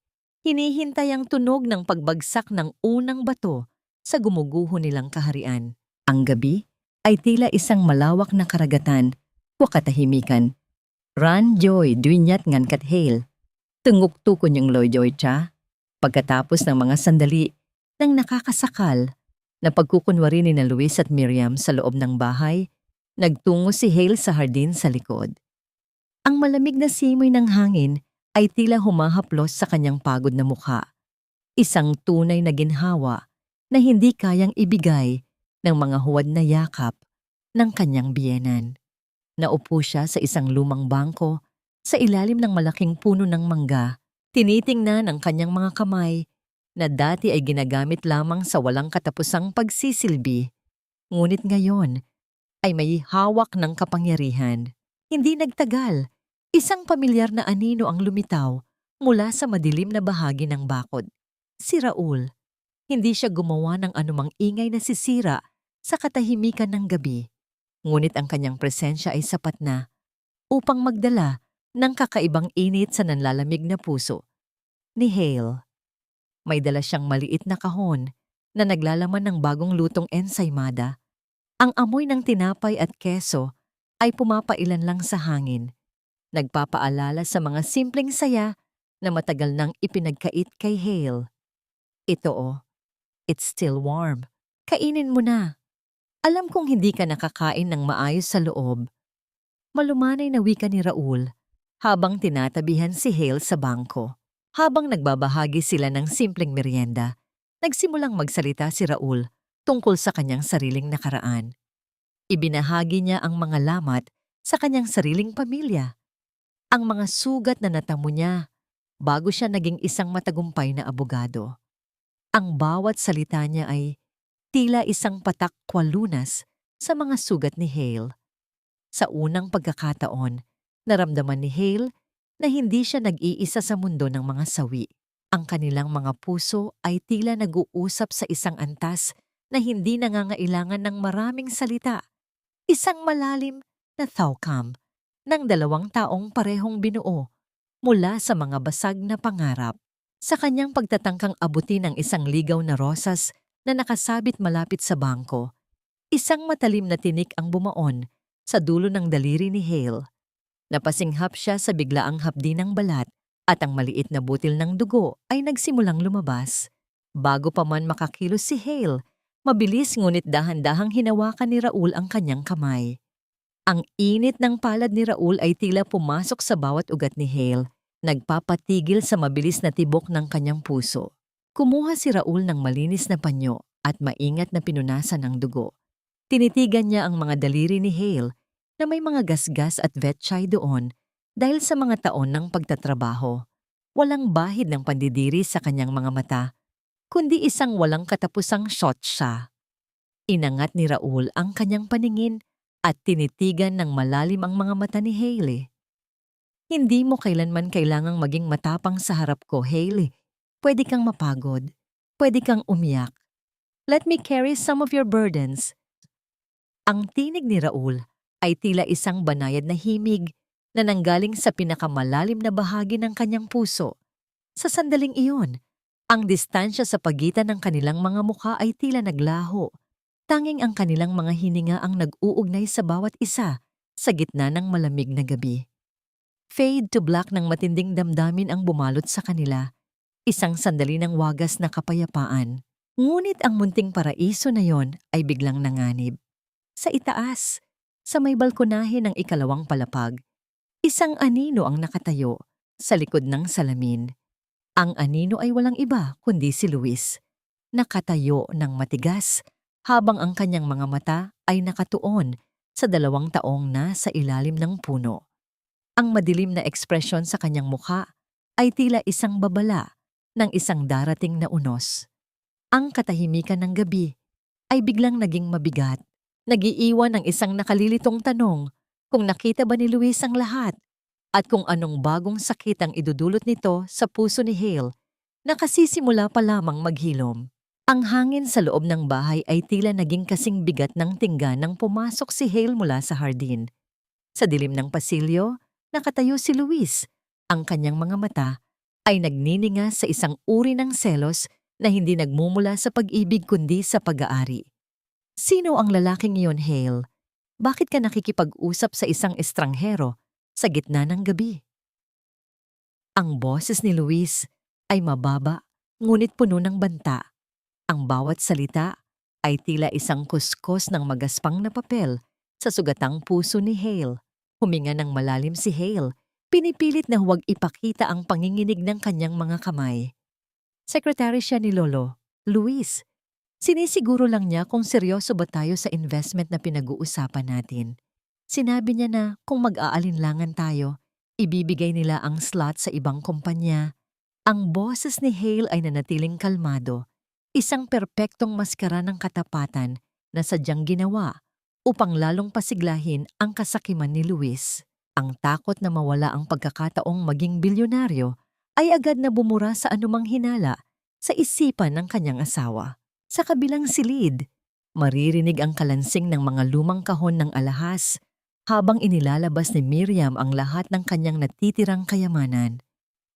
hinihintay ang tunog ng pagbagsak ng unang bato sa gumuguho nilang kaharian. Ang gabi ay tila isang malawak na karagatan o katahimikan. Ran Joy duinyat ngan kat Hale. Tungok tukon yung Loy Joy cha. Pagkatapos ng mga sandali ng nakakasakal na pagkukunwari ni na Luis at Miriam sa loob ng bahay, nagtungo si Hale sa hardin sa likod. Ang malamig na simoy ng hangin ay tila humahaplos sa kanyang pagod na mukha. Isang tunay na ginhawa na hindi kayang ibigay ng mga huwad na yakap ng kanyang biyenan. Naupo siya sa isang lumang bangko sa ilalim ng malaking puno ng mangga, tinitingnan ang kanyang mga kamay na dati ay ginagamit lamang sa walang katapusang pagsisilbi. Ngunit ngayon ay may hawak ng kapangyarihan. Hindi nagtagal, isang pamilyar na anino ang lumitaw mula sa madilim na bahagi ng bakod. Si Raul. Hindi siya gumawa ng anumang ingay na sisira sa katahimikan ng gabi. Ngunit ang kanyang presensya ay sapat na upang magdala ng kakaibang init sa nanlalamig na puso ni Hale. May dala siyang maliit na kahon na naglalaman ng bagong lutong ensaymada. Ang amoy ng tinapay at keso ay pumapailan lang sa hangin, nagpapaalala sa mga simpleng saya na matagal nang ipinagkait kay Hale. Ito it's still warm. Kainin mo na. Alam kong hindi ka nakakain ng maayos sa loob. Malumanay na wika ni Raul habang tinatabihan si Hale sa bangko. Habang nagbabahagi sila ng simpleng merienda, nagsimulang magsalita si Raul tungkol sa kanyang sariling nakaraan. Ibinahagi niya ang mga lamat sa kanyang sariling pamilya, ang mga sugat na natamo niya bago siya naging isang matagumpay na abogado. Ang bawat salita niya ay tila isang patak kwalunas sa mga sugat ni Hale. Sa unang pagkakataon, naramdaman ni Hale na hindi siya nag-iisa sa mundo ng mga sawi. Ang kanilang mga puso ay tila nag-uusap sa isang antas na hindi nangangailangan ng maraming salita. Isang malalim na thawkam ng 2 taong parehong binuo mula sa mga basag na pangarap. Sa kanyang pagtatangkang abutin ng isang ligaw na rosas na nakasabit malapit sa bangko. Isang matalim na tinik ang bumaon sa dulo ng daliri ni Hale. Napasinghap siya sa biglaang hapdi ng balat at ang maliit na butil ng dugo ay nagsimulang lumabas. Bago pa man makakilos si Hale, mabilis ngunit dahan-dahang hinawakan ni Raul ang kanyang kamay. Ang init ng palad ni Raul ay tila pumasok sa bawat ugat ni Hale, nagpapatigil sa mabilis na tibok ng kanyang puso. Kumuha si Raul ng malinis na panyo at maingat na pinunasan ang dugo. Tinitigan niya ang mga daliri ni Hale na may mga gasgas at vetchay doon dahil sa mga taon ng pagtatrabaho. Walang bahid ng pandidiri sa kanyang mga mata, kundi isang walang katapusang shot siya. Inangat ni Raul ang kanyang paningin at tinitigan ng malalim ang mga mata ni Hale. Hindi mo kailanman kailangang maging matapang sa harap ko, Hale. Pwede kang mapagod. Pwede kang umiyak. Let me carry some of your burdens. Ang tinig ni Raul ay tila isang banayad na himig na nanggaling sa pinakamalalim na bahagi ng kanyang puso. Sa sandaling iyon, ang distansya sa pagitan ng kanilang mga mukha ay tila naglaho. Tanging ang kanilang mga hininga ang nag-uugnay sa bawat isa sa gitna ng malamig na gabi. Fade to black ng matinding damdamin ang bumalot sa kanila. Isang sandali ng wagas na kapayapaan. Ngunit ang munting paraiso na yon ay biglang nanganib. Sa itaas, sa may balkonahe ng ikalawang palapag, isang anino ang nakatayo sa likod ng salamin. Ang anino ay walang iba kundi si Luis. Nakatayo ng matigas habang ang kanyang mga mata ay nakatuon sa 2 taong na sa ilalim ng puno. Ang madilim na ekspresyon sa kanyang mukha ay tila isang babala ng isang darating na unos. Ang katahimikan ng gabi ay biglang naging mabigat. Nagiiwan ng isang nakalilitong tanong kung nakita ba ni Luis ang lahat at kung anong bagong sakit ang idudulot nito sa puso ni Hale na kasisimula pa lamang maghilom. Ang hangin sa loob ng bahay ay tila naging kasing bigat ng tingga nang pumasok si Hale mula sa hardin. Sa dilim ng pasilyo, nakatayo si Luis. Ang kanyang mga mata ay nagnininga sa isang uri ng selos na hindi nagmumula sa pag-ibig kundi sa pag-aari. Sino ang lalaking iyon, Hale? Bakit ka nakikipag-usap sa isang estranghero sa gitna ng gabi? Ang boses ni Luis ay mababa ngunit puno ng banta. Ang bawat salita ay tila isang kuskos ng magaspang na papel sa sugatang puso ni Hale. Huminga ng malalim si Hale, pinipilit na huwag ipakita ang panginginig ng kanyang mga kamay. Sekretary siya ni Lolo, Luis. Sinisiguro lang niya kung seryoso ba tayo sa investment na pinag-uusapan natin. Sinabi niya na kung mag-aalinlangan tayo, ibibigay nila ang slot sa ibang kumpanya. Ang boses ni Hale ay nanatiling kalmado, isang perpektong maskara ng katapatan na sadyang ginawa upang lalong pasiglahin ang kasakiman ni Luis. Ang takot na mawala ang pagkakataong maging bilyonaryo ay agad na bumura sa anumang hinala sa isipan ng kanyang asawa. Sa kabilang silid, maririnig ang kalansing ng mga lumang kahon ng alahas habang inilalabas ni Miriam ang lahat ng kanyang natitirang kayamanan.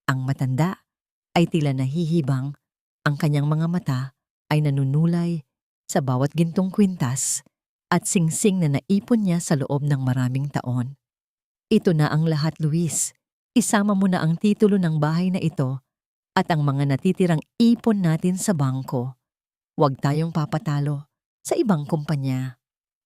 Ang matanda ay tila nahihibang, ang kanyang mga mata ay nanunulay sa bawat gintong kwintas at singsing na naipon niya sa loob ng maraming taon. Ito na ang lahat, Luis. Isama mo na ang titulo ng bahay na ito at ang mga natitirang ipon natin sa bangko. Huwag tayong papatalo sa ibang kumpanya.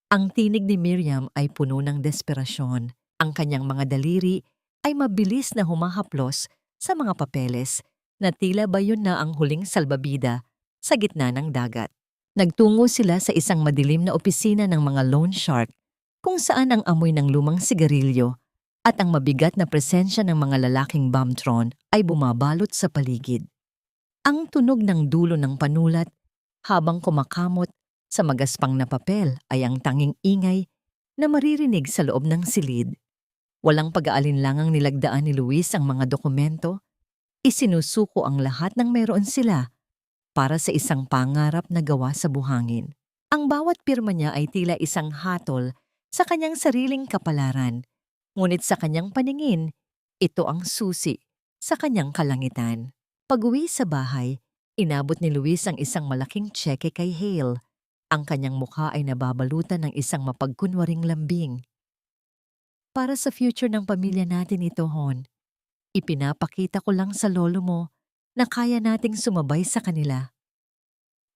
Ang tinig ni Miriam ay puno ng desperasyon. Ang kanyang mga daliri ay mabilis na humahaplos sa mga papeles na tila ba yun na ang huling salbabida sa gitna ng dagat. Nagtungo sila sa isang madilim na opisina ng mga loan shark kung saan ang amoy ng lumang sigarilyo at ang mabigat na presensya ng mga lalaking bumtron ay bumabalot sa paligid. Ang tunog ng dulo ng panulat habang kumakamot sa magaspang na papel ay ang tanging ingay na maririnig sa loob ng silid. Walang pag-aalinlangang nilagdaan ni Luis ang mga dokumento. Isinusuko ang lahat ng meron sila para sa isang pangarap na gawa sa buhangin. Ang bawat pirma niya ay tila isang hatol sa kanyang sariling kapalaran. Ngunit sa kanyang paningin, ito ang susi sa kanyang kalangitan. Pag-uwi sa bahay, Inabot ni Luis ang isang malaking tseke kay Hale. Ang kanyang mukha ay nababalutan ng isang mapagkunwaring lambing. Para sa future ng pamilya natin ito, Hon. Ipinapakita ko lang sa lolo mo na kaya nating sumabay sa kanila.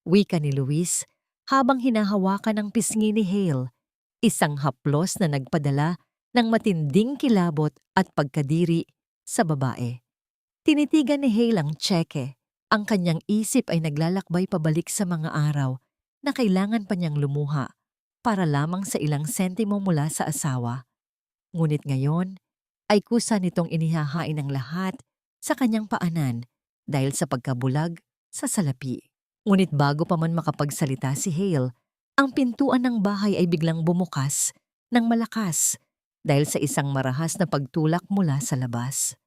Wika ni Luis habang hinahawakan ang pisngi ni Hale, isang haplos na nagpadala ng matinding kilabot at pagkadiri sa babae. Tinitigan ni Hale ang tseke. Ang kanyang isip ay naglalakbay pabalik sa mga araw na kailangan pa niyang lumuha para lamang sa ilang sentimo mula sa asawa. Ngunit ngayon ay kusa nitong inihahain ang lahat sa kanyang paanan dahil sa pagkabulag sa salapi. Ngunit bago pa man makapagsalita si Hale, ang pintuan ng bahay ay biglang bumukas ng malakas dahil sa isang marahas na pagtulak mula sa labas.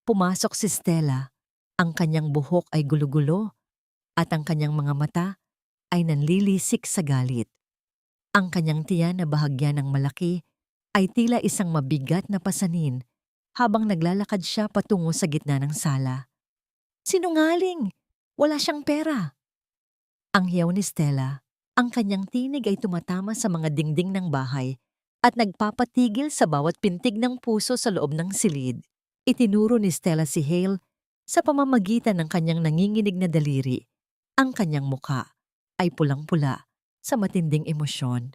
Pumasok si Stella. Ang kanyang buhok ay gulo-gulo at ang kanyang mga mata ay nanlilisik sa galit. Ang kanyang tiyan na bahagya ng malaki ay tila isang mabigat na pasanin habang naglalakad siya patungo sa gitna ng sala. Sinungaling! Wala siyang pera! Ang hiyaw ni Stella, ang kanyang tinig ay tumatama sa mga dingding ng bahay at nagpapatigil sa bawat pintig ng puso sa loob ng silid. Itinuro ni Stella si Hale sa pamamagitan ng kanyang nanginginig na daliri. Ang kanyang muka ay pulang-pula sa matinding emosyon.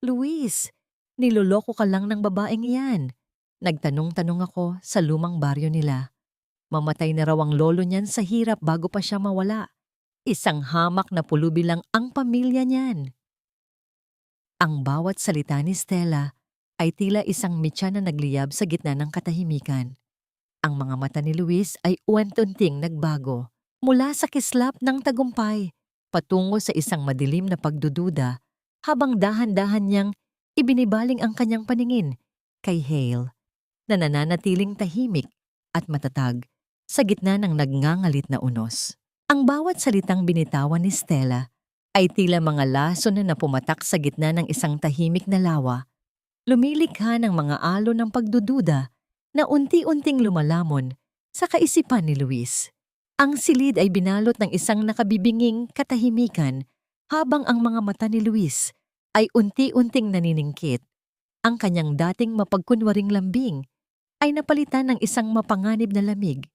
Luis, niloloko ka lang ng babaeng iyan. Nagtanong-tanong ako sa lumang baryo nila. Mamatay na raw ang lolo niyan sa hirap bago pa siya mawala. Isang hamak na pulubi lang ang pamilya niyan. Ang bawat salita ni Stella ay tila isang mitya na nagliyab sa gitna ng katahimikan. Ang mga mata ni Luis ay uwan-tunting nagbago mula sa kislap ng tagumpay patungo sa isang madilim na pagdududa habang dahan-dahan niyang ibinibaling ang kanyang paningin kay Hale na nananatiling tahimik at matatag sa gitna ng nagngangalit na unos. Ang bawat salitang binitawan ni Stella ay tila mga laso na napumatak sa gitna ng isang tahimik na lawa, lumilikha ng mga alon ng pagdududa na unti-unting lumalamon sa kaisipan ni Luis. Ang silid ay binalot ng isang nakabibinging katahimikan habang ang mga mata ni Luis ay unti-unting naniningkit. Ang kanyang dating mapagkunwaring lambing ay napalitan ng isang mapanganib na lamig.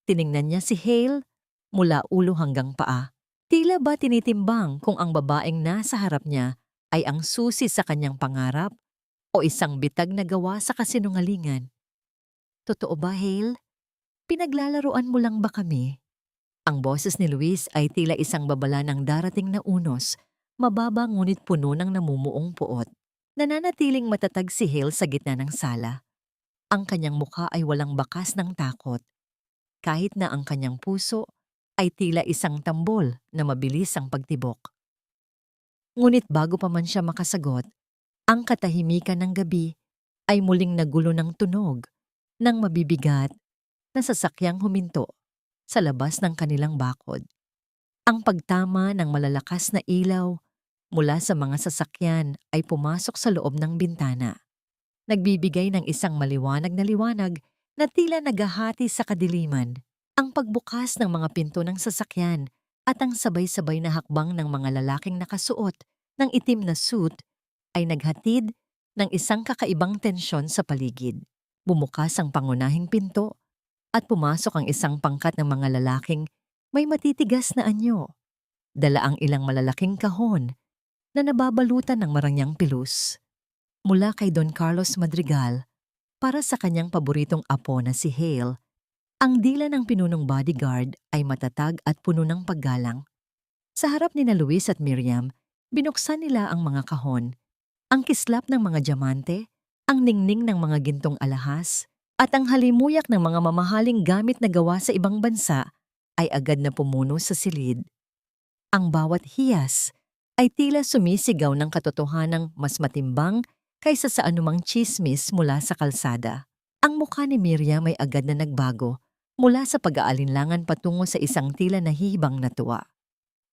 Tiningnan niya si Hale mula ulo hanggang paa. Tila ba tinitimbang kung ang babaeng nasa harap niya ay ang susi sa kanyang pangarap o isang bitag na gawa sa kasinungalingan. Totoo ba, Hale? Pinaglalaruan mo lang ba kami? Ang boses ni Luis ay tila isang babala ng darating na unos, mababa ngunit puno ng namumuong puot. Nananatiling matatag si Hale sa gitna ng sala. Ang kanyang mukha ay walang bakas ng takot, kahit na ang kanyang puso ay tila isang tambol na mabilis ang pagtibok. Ngunit bago pa man siya makasagot, ang katahimikan ng gabi ay muling nagulo ng tunog ng mabibigat na sasakyang huminto sa labas ng kanilang bakod. Ang pagtama ng malalakas na ilaw mula sa mga sasakyan ay pumasok sa loob ng bintana. Nagbibigay ng isang maliwanag na liwanag na tila naghahati sa kadiliman. Ang pagbukas ng mga pinto ng sasakyan at ang sabay-sabay na hakbang ng mga lalaking nakasuot ng itim na suit ay naghatid ng isang kakaibang tensyon sa paligid. Bumukas ang pangunahing pinto at pumasok ang isang pangkat ng mga lalaking may matitigas na anyo. Dala ang ilang malalaking kahon na nababalutan ng marangyang pilus. Mula kay Don Carlos Madrigal para sa kanyang paboritong apo na si Hale, ang dila ng pinunong bodyguard ay matatag at puno ng paggalang. Sa harap ni na Luis at Miriam, binuksan nila ang mga kahon, ang kislap ng mga diamante, ang ningning ng mga gintong alahas, at ang halimuyak ng mga mamahaling gamit na gawa sa ibang bansa ay agad na pumuno sa silid. Ang bawat hiyas ay tila sumisigaw ng katotohanang mas matimbang kaysa sa anumang tsismis mula sa kalsada. Ang mukha ni Miriam ay agad na nagbago mula sa pag-aalinlangan patungo sa isang tila nahihibang na tuwa.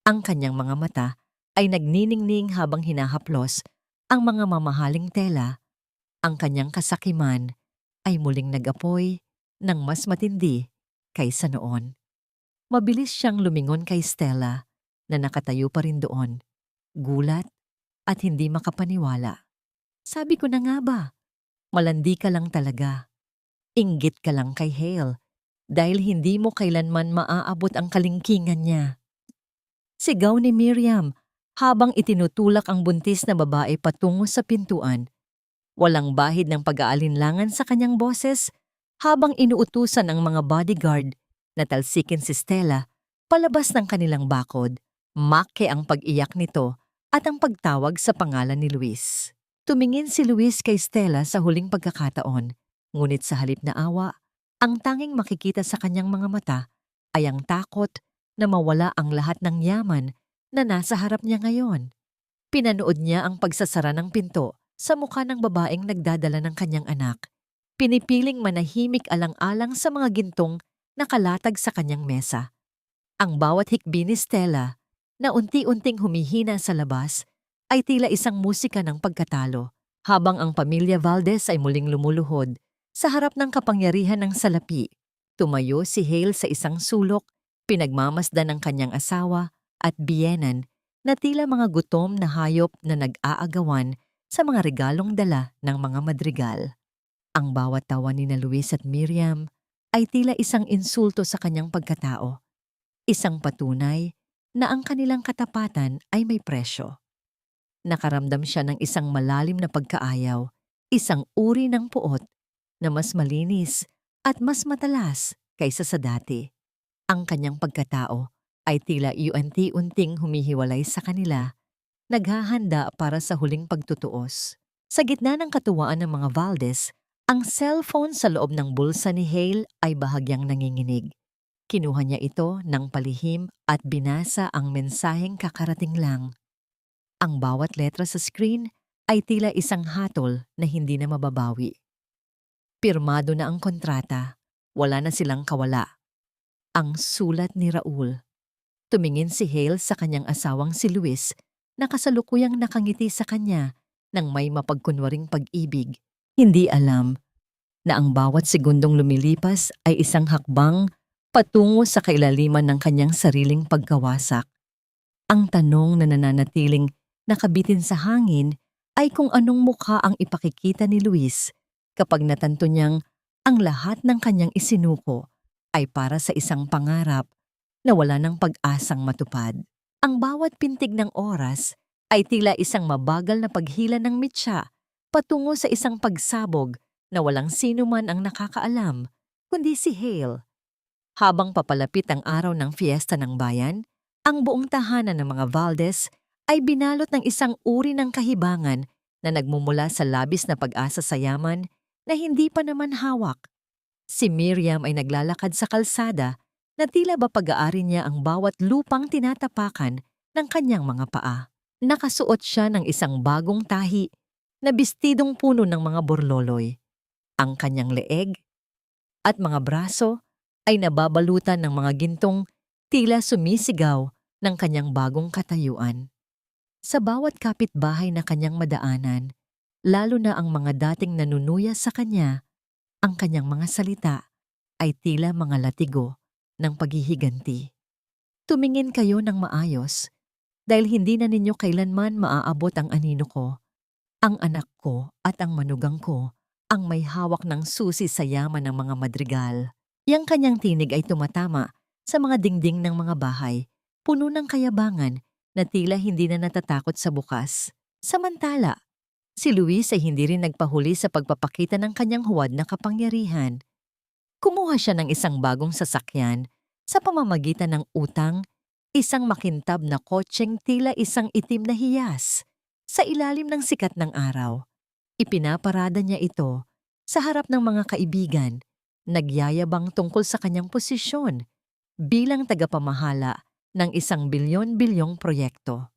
Ang kanyang mga mata ay nagniningning habang hinahaplos ang mga mamahaling tela. Ang kanyang kasakiman ay muling nag-apoy ng mas matindi kaysa noon. Mabilis siyang lumingon kay Stella na nakatayo pa rin doon, gulat at hindi makapaniwala. Sabi ko na nga ba, malandi ka lang talaga. Inggit ka lang kay Hale dahil hindi mo kailanman maaabot ang kalingkingan niya. Sigaw ni Miriam habang itinutulak ang buntis na babae patungo sa pintuan. Walang bahid ng pag-aalinlangan sa kanyang boses habang inuutusan ang mga bodyguard na talsikin si Stella palabas ng kanilang bakod. Make ang pag-iyak nito at ang pagtawag sa pangalan ni Luis. Tumingin si Luis kay Stella sa huling pagkakataon, ngunit sa halip na awa, ang tanging makikita sa kanyang mga mata ay ang takot na mawala ang lahat ng yaman na nasa harap niya ngayon. Pinanood niya ang pagsasara ng pinto sa mukha ng babaeng nagdadala ng kanyang anak. Pinipiling manahimik alang-alang sa mga gintong nakalatag sa kanyang mesa. Ang bawat hikbi ni Stella na unti-unting humihina sa labas ay tila isang musika ng pagkatalo, habang ang pamilya Valdez ay muling lumuluhod sa harap ng kapangyarihan ng salapi. Tumayo si Hale sa isang sulok, pinagmamasdan ng kanyang asawa at biyenan na tila mga gutom na hayop na nag-aagawan sa mga regalong dala ng mga madrigal. Ang bawat tawa ni na Luis at Miriam ay tila isang insulto sa kanyang pagkatao, isang patunay na ang kanilang katapatan ay may presyo. Nakaramdam siya ng isang malalim na pagkaayaw, isang uri ng puot na mas malinis at mas matalas kaysa sa dati. Ang kanyang pagkatao ay tila unti-unting humihiwalay sa kanila, naghahanda para sa huling pagtutuos. Sa gitna ng katuwaan ng mga Valdez, ang cellphone sa loob ng bulsa ni Hale ay bahagyang nanginginig. Kinuha niya ito ng palihim at binasa ang mensaheng kakarating lang. Ang bawat letra sa screen ay tila isang hatol na hindi na mababawi. Pirmado na ang kontrata, wala na silang kawala. Ang sulat ni Raul. Tumingin si Hale sa kanyang asawang si Luis na kasalukuyang nakangiti sa kanya ng may mapagkunwaring pag-ibig. Hindi alam na ang bawat segundong lumilipas ay isang hakbang patungo sa kailaliman ng kanyang sariling pagkawasak. Ang tanong na nananatiling nakabitin sa hangin ay kung anong mukha ang ipakikita ni Luis kapag natanto niyang ang lahat ng kanyang isinuko ay para sa isang pangarap na wala ng pag-asang matupad. Ang bawat pintig ng oras ay tila isang mabagal na paghila ng mitsa patungo sa isang pagsabog na walang sino man ang nakakaalam, kundi si Hale. Habang papalapit ang araw ng fiesta ng bayan, ang buong tahanan ng mga Valdez ay binalot ng isang uri ng kahibangan na nagmumula sa labis na pag-asa sa yaman na hindi pa naman hawak. Si Miriam ay naglalakad sa kalsada na tila ba pag-aari niya ang bawat lupang tinatapakan ng kanyang mga paa. Nakasuot siya ng isang bagong tahi na bestidong puno ng mga borloloy. Ang kanyang leeg at mga braso ay nababalutan ng mga gintong tila sumisigaw ng kanyang bagong katayuan. Sa bawat kapitbahay na kanyang madaanan, lalo na ang mga dating nanunuya sa kanya, ang kanyang mga salita ay tila mga latigo ng paghihiganti. Tumingin kayo ng maayos dahil hindi na ninyo kailanman maaabot ang anino ko, ang anak ko at ang manugang ko ang may hawak ng susi sa yaman ng mga madrigal. Yang kanyang tinig ay tumatama sa mga dingding ng mga bahay, puno ng kayabangan na tila hindi na natatakot sa bukas. Samantala, si Luis ay hindi rin nagpahuli sa pagpapakita ng kanyang huwad na kapangyarihan. Kumuha siya ng isang bagong sasakyan sa pamamagitan ng utang, isang makintab na kotseng tila isang itim na hiyas sa ilalim ng sikat ng araw. Ipinaparada niya ito sa harap ng mga kaibigan, nagyayabang tungkol sa kanyang posisyon bilang tagapamahala ng isang bilyon-bilyong proyekto.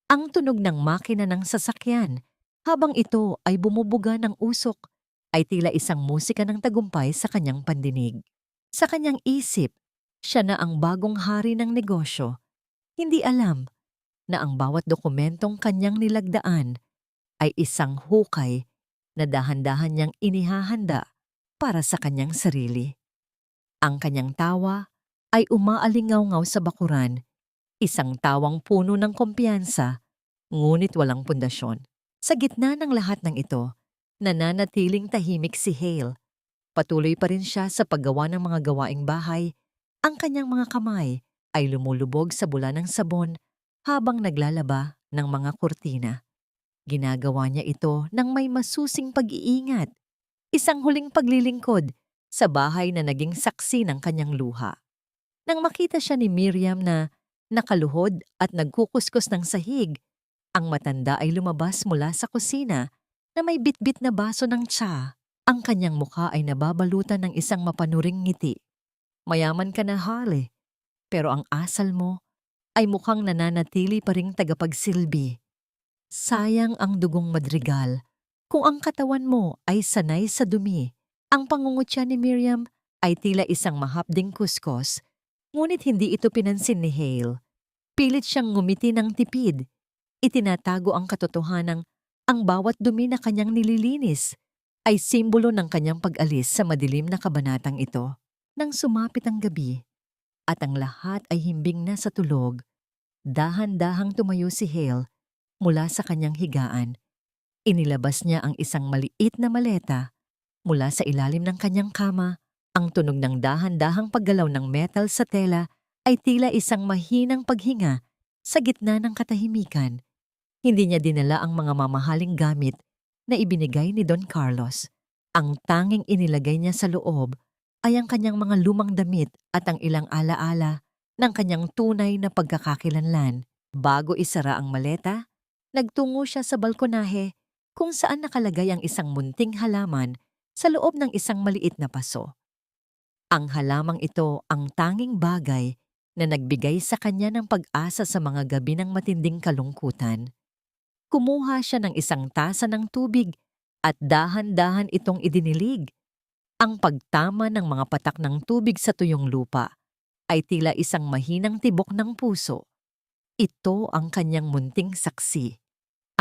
Ang tunog ng makina ng sasakyan habang ito ay bumubuga ng usok ay tila isang musika ng tagumpay sa kanyang pandinig. Sa kanyang isip, siya na ang bagong hari ng negosyo. Hindi alam na ang bawat dokumentong kanyang nilagdaan ay isang hukay na dahan-dahan niyang inihahanda para sa kanyang sarili. Ang kanyang tawa ay umaalingaw-ngaw sa bakuran, isang tawang puno ng kumpiyansa, ngunit walang pundasyon. Sa gitna ng lahat ng ito, nananatiling tahimik si Hale. Patuloy pa rin siya sa paggawa ng mga gawaing bahay. Ang kanyang mga kamay ay lumulubog sa bula ng sabon habang naglalaba ng mga kurtina. Ginagawa niya ito ng may masusing pag-iingat, isang huling paglilingkod sa bahay na naging saksi ng kanyang luha. Nang makita siya ni Miriam na nakaluhod at nagkukuskus ng sahig, ang matanda ay lumabas mula sa kusina na may bitbit na baso ng tsa. Ang kanyang mukha ay nababalutan ng isang mapanuring ngiti. Mayaman ka na, Harley, pero ang asal mo ay mukhang nananatili pa ring tagapagsilbi. Sayang ang dugong madrigal kung ang katawan mo ay sanay sa dumi. Ang pangungutya ni Miriam ay tila isang mahapding kuskos, ngunit hindi ito pinansin ni Hale. Pilit siyang ngumiti ng tipid. Itinatago ang katotohanang ang bawat dumi na kanyang nililinis ay simbolo ng kanyang pag-alis sa madilim na kabanatang ito. Nang sumapit ang gabi at ang lahat ay himbing na sa tulog, dahan-dahang tumayo si Hale mula sa kanyang higaan. Inilabas niya ang isang maliit na maleta mula sa ilalim ng kanyang kama. Ang tunog ng dahan-dahang paggalaw ng metal sa tela ay tila isang mahinang paghinga sa gitna ng katahimikan. Hindi niya dinala ang mga mamahaling gamit na ibinigay ni Don Carlos. Ang tanging inilagay niya sa loob ay ang kanyang mga lumang damit at ang ilang alaala ng kanyang tunay na pagkakakilanlan. Bago isara ang maleta, nagtungo siya sa balkonahe kung saan nakalagay ang isang munting halaman sa loob ng isang maliit na paso. Ang halamang ito ang tanging bagay na nagbigay sa kanya ng pag-asa sa mga gabi ng matinding kalungkutan. Kumuha siya ng isang tasa ng tubig at dahan-dahan itong idinilig. Ang pagtama ng mga patak ng tubig sa tuyong lupa ay tila isang mahinang tibok ng puso. Ito ang kanyang munting saksi,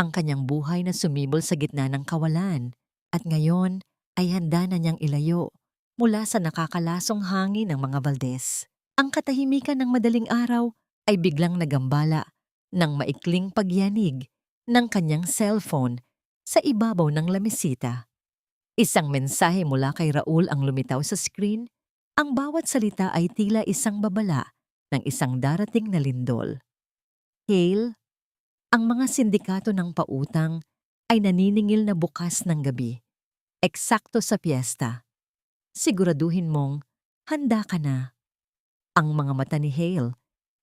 ang kanyang buhay na sumibol sa gitna ng kawalan, at ngayon ay handa na niyang ilayo mula sa nakakalasong hangin ng mga Valdez. Ang katahimikan ng madaling araw ay biglang nagambala ng maikling pagyanig ng kanyang cellphone sa ibabaw ng lamesita. Isang mensahe mula kay Raul ang lumitaw sa screen. Ang bawat salita ay tila isang babala ng isang darating na lindol. Hale, ang mga sindikato ng pautang ay naniningil na bukas ng gabi, eksakto sa piyesta. Siguraduhin mong handa ka na. Ang mga mata ni Hale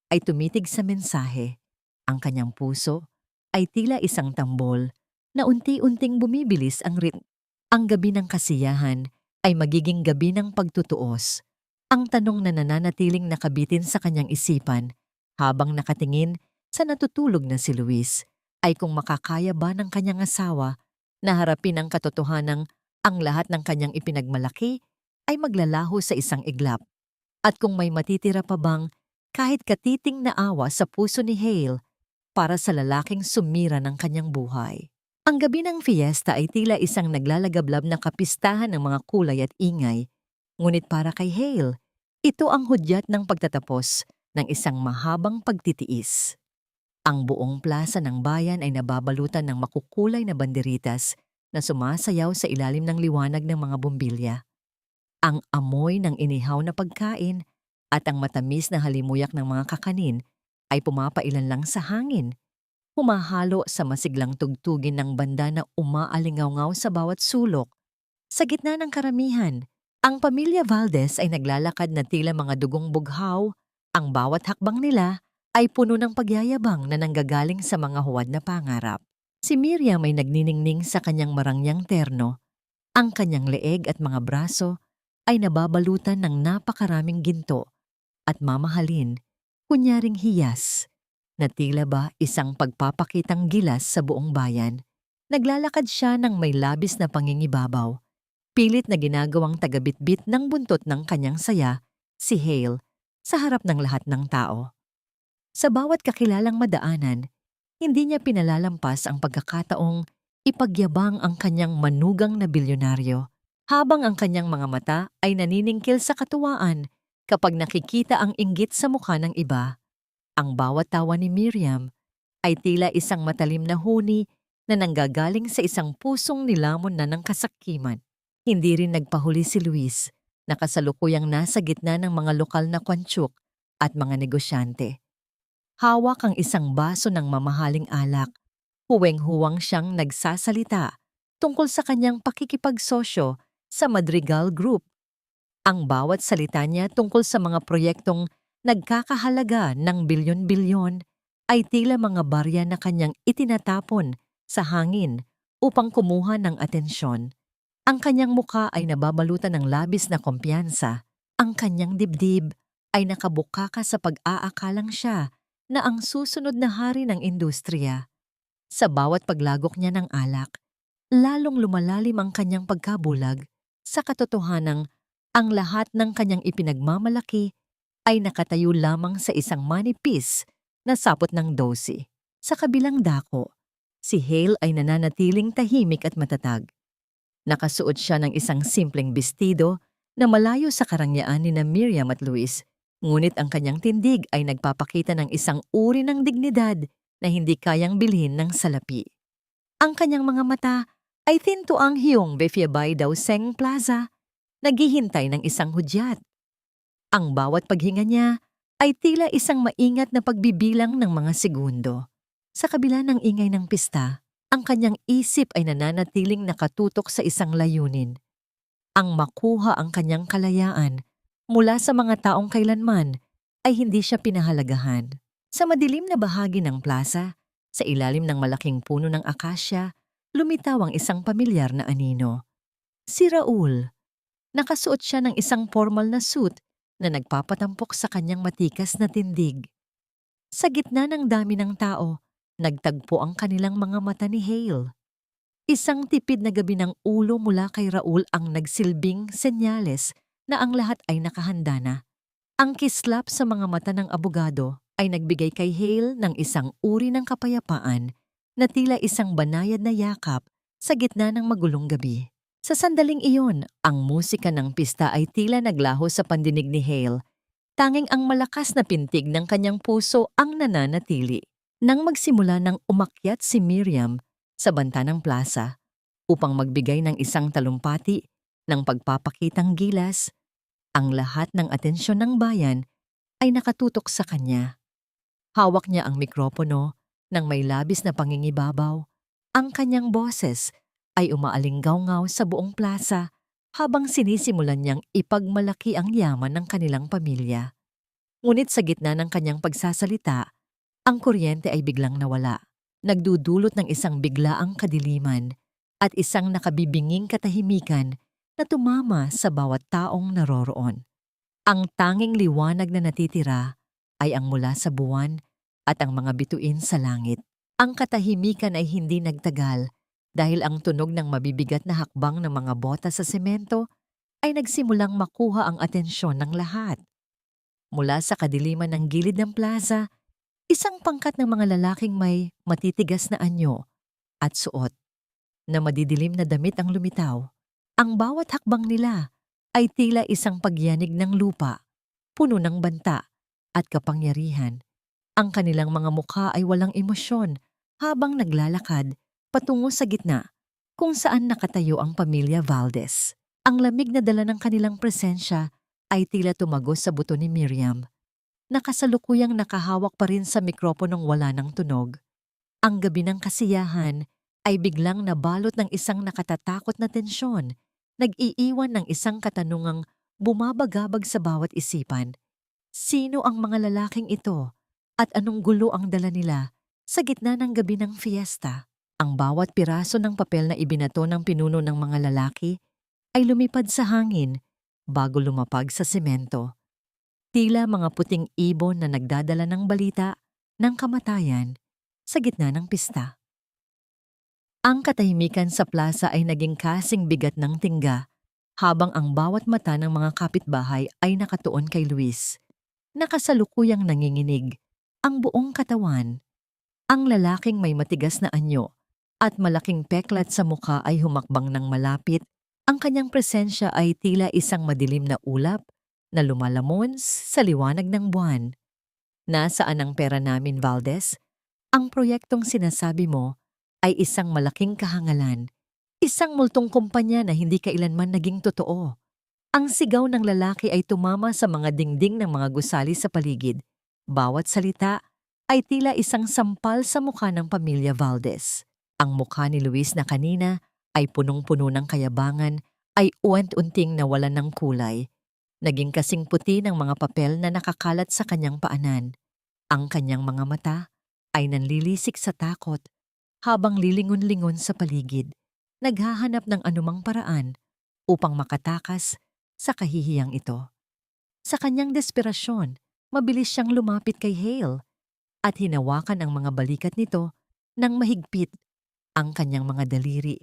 ay tumitig sa mensahe. Ang kanyang puso ay tila isang tambol na unti-unting bumibilis ang ritmo. Ang gabi ng kasiyahan ay magiging gabi ng pagtutuos. Ang tanong na nananatiling nakabitin sa kanyang isipan habang nakatingin sa natutulog na si Luis ay kung makakaya ba ng kanyang asawa na harapin ang katotohanang ang lahat ng kanyang ipinagmalaki ay maglalaho sa isang iglap. At kung may matitira pa bang kahit katiting na awa sa puso ni Hale para sa lalaking sumira ng kanyang buhay. Ang gabi ng fiesta ay tila isang naglalagablab na kapistahan ng mga kulay at ingay. Ngunit para kay Hale, ito ang hudyat ng pagtatapos ng isang mahabang pagtitiis. Ang buong plaza ng bayan ay nababalutan ng makukulay na banderitas na sumasayaw sa ilalim ng liwanag ng mga bombilya. Ang amoy ng inihaw na pagkain at ang matamis na halimuyak ng mga kakanin ay pumapailan lang sa hangin, humahalo sa masiglang tugtugin ng banda na umaalingaw-ngaw sa bawat sulok. Sa gitna ng karamihan, ang pamilya Valdez ay naglalakad na tila mga dugong bughaw. Ang bawat hakbang nila ay puno ng pagyayabang na nanggagaling sa mga huwad na pangarap. Si Miriam ay nagniningning sa kanyang marangyang terno. Ang kanyang leeg at mga braso ay nababalutan ng napakaraming ginto at mamahalin, kunyaring hiyas, na tila ba isang pagpapakitang gilas sa buong bayan. Naglalakad siya ng may labis na pangingibabaw, pilit na ginagawang tagabitbit ng buntot ng kanyang saya, si Hale, sa harap ng lahat ng tao. Sa bawat kakilalang madaanan, hindi niya pinalalampas ang pagkakataong ipagyabang ang kanyang manugang na bilyonaryo, habang ang kanyang mga mata ay naniningkil sa katuwaan Kapag nakikita ang inggit sa mukha ng iba, ang bawat tawa ni Miriam ay tila isang matalim na huni na nanggagaling sa isang pusong nilamon na ng kasakiman. Hindi rin nagpahuli si Luis na kasalukuyang nasa gitna ng mga lokal na kwantsuk at mga negosyante. Hawak ang isang baso ng mamahaling alak. Huweng-huwang siyang nagsasalita tungkol sa kanyang pakikipagsosyo sa Madrigal Group. Ang bawat salita niya tungkol sa mga proyektong nagkakahalaga ng bilyon-bilyon ay tila mga barya na kanyang itinatapon sa hangin upang kumuha ng atensyon. Ang kanyang mukha ay nababalutan ng labis na kumpiyansa. Ang kanyang dibdib ay nakabukaka sa pag-aakalang siya na ang susunod na hari ng industriya. Sa bawat paglagok niya ng alak, lalong lumalalim ang kanyang pagkabulag sa katotohanang ang lahat ng kanyang ipinagmamalaki ay nakatayo lamang sa isang manipis na sapot ng 12. Sa kabilang dako, si Hale ay nananatiling tahimik at matatag. Nakasuot siya ng isang simpleng bestido na malayo sa karangyaan ni na Miriam at Luis, ngunit ang kanyang tindig ay nagpapakita ng isang uri ng dignidad na hindi kayang bilhin ng salapi. Ang kanyang mga mata ay tintuang hiyong Befiabay daw Seng Plaza, naghihintay ng isang hudyat. Ang bawat paghinga niya ay tila isang maingat na pagbibilang ng mga segundo. Sa kabila ng ingay ng pista, ang kanyang isip ay nananatiling nakatutok sa isang layunin. Ang makuha ang kanyang kalayaan mula sa mga taong kailanman ay hindi siya pinahalagahan. Sa madilim na bahagi ng plaza, sa ilalim ng malaking puno ng akasya, lumitaw ang isang pamilyar na anino. Si Raul. Nakasuot siya ng isang formal na suit na nagpapatampok sa kanyang matikas na tindig. Sa gitna ng dami ng tao, nagtagpo ang kanilang mga mata ni Hale. Isang tipid na gabi ng ulo mula kay Raul ang nagsilbing senyales na ang lahat ay nakahanda na. Ang kislap sa mga mata ng abogado ay nagbigay kay Hale ng isang uri ng kapayapaan na tila isang banayad na yakap sa gitna ng magulong gabi. Sa sandaling iyon, ang musika ng pista ay tila naglaho sa pandinig ni Hale. Tanging ang malakas na pintig ng kanyang puso ang nananatili. Nang magsimula ng umakyat si Miriam sa banta ng plaza upang magbigay ng isang talumpati ng pagpapakitang gilas, ang lahat ng atensyon ng bayan ay nakatutok sa kanya. Hawak niya ang mikropono ng may labis na pangingibabaw. Ang kanyang boses ay umaalinggaw-ngaw sa buong plaza habang sinisimulan niyang ipagmalaki ang yaman ng kanilang pamilya. Ngunit sa gitna ng kanyang pagsasalita, ang kuryente ay biglang nawala. Nagdudulot ng isang biglaang kadiliman at isang nakabibinging katahimikan na tumama sa bawat taong naroroon. Ang tanging liwanag na natitira ay ang mula sa buwan at ang mga bituin sa langit. Ang katahimikan ay hindi nagtagal dahil ang tunog ng mabibigat na hakbang ng mga bota sa semento ay nagsimulang makuha ang atensyon ng lahat. Mula sa kadiliman ng gilid ng plaza, isang pangkat ng mga lalaking may matitigas na anyo at suot na madidilim na damit ang lumitaw. Ang bawat hakbang nila ay tila isang pagyanig ng lupa, puno ng banta at kapangyarihan. Ang kanilang mga mukha ay walang emosyon habang naglalakad patungo sa gitna kung saan nakatayo ang pamilya Valdez. Ang lamig na dala ng kanilang presensya ay tila tumagos sa buto ni Miriam. Nakasalukuyang nakahawak pa rin sa mikroponong wala ng tunog. Ang gabi ng kasiyahan ay biglang nabalot ng isang nakatatakot na tensyon, nag-iiwan ng isang katanungang bumabagabag sa bawat isipan. Sino ang mga lalaking ito at anong gulo ang dala nila sa gitna ng gabi ng fiesta? Ang bawat piraso ng papel na ibinato ng pinuno ng mga lalaki ay lumipad sa hangin bago lumapag sa semento. Tila mga puting ibon na nagdadala ng balita ng kamatayan sa gitna ng pista. Ang katahimikan sa plaza ay naging kasing bigat ng tingga habang ang bawat mata ng mga kapitbahay ay nakatuon kay Luis. Nakasalukuyang nanginginig ang buong katawan. Ang lalaking may matigas na anyo at malaking peklat sa mukha ay humakbang ng malapit. Ang kanyang presensya ay tila isang madilim na ulap na lumalamon sa liwanag ng buwan. Nasaan ang pera namin, Valdez? Ang proyektong sinasabi mo ay isang malaking kahangalan, isang multong kumpanya na hindi kailanman naging totoo. Ang sigaw ng lalaki ay tumama sa mga dingding ng mga gusali sa paligid. Bawat salita ay tila isang sampal sa mukha ng pamilya Valdez. Ang mukha ni Luis na kanina ay punong-puno ng kayabangan ay uwant-unting nawalan ng kulay. Naging kasing puti ng mga papel na nakakalat sa kanyang paanan. Ang kanyang mga mata ay nanlilisik sa takot habang lilingon-lingon sa paligid, naghahanap ng anumang paraan upang makatakas sa kahihiyang ito. Sa kanyang desperasyon, mabilis siyang lumapit kay Hale at hinawakan ang mga balikat nito ng mahigpit. Ang kanyang mga daliri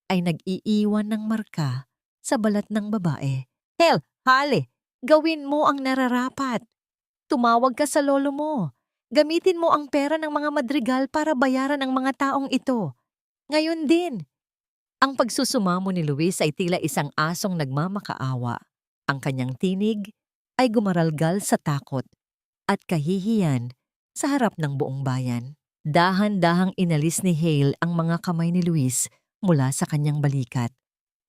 ay nag-iiwan ng marka sa balat ng babae. Hale, hale, gawin mo ang nararapat. Tumawag ka sa lolo mo. Gamitin mo ang pera ng mga madrigal para bayaran ang mga taong ito. Ngayon din. Ang pagsusumamo ni Luis ay tila isang asong nagmamakaawa. Ang kanyang tinig ay gumaralgal sa takot at kahihiyan sa harap ng buong bayan. Dahan-dahang inalis ni Hale ang mga kamay ni Luis mula sa kanyang balikat.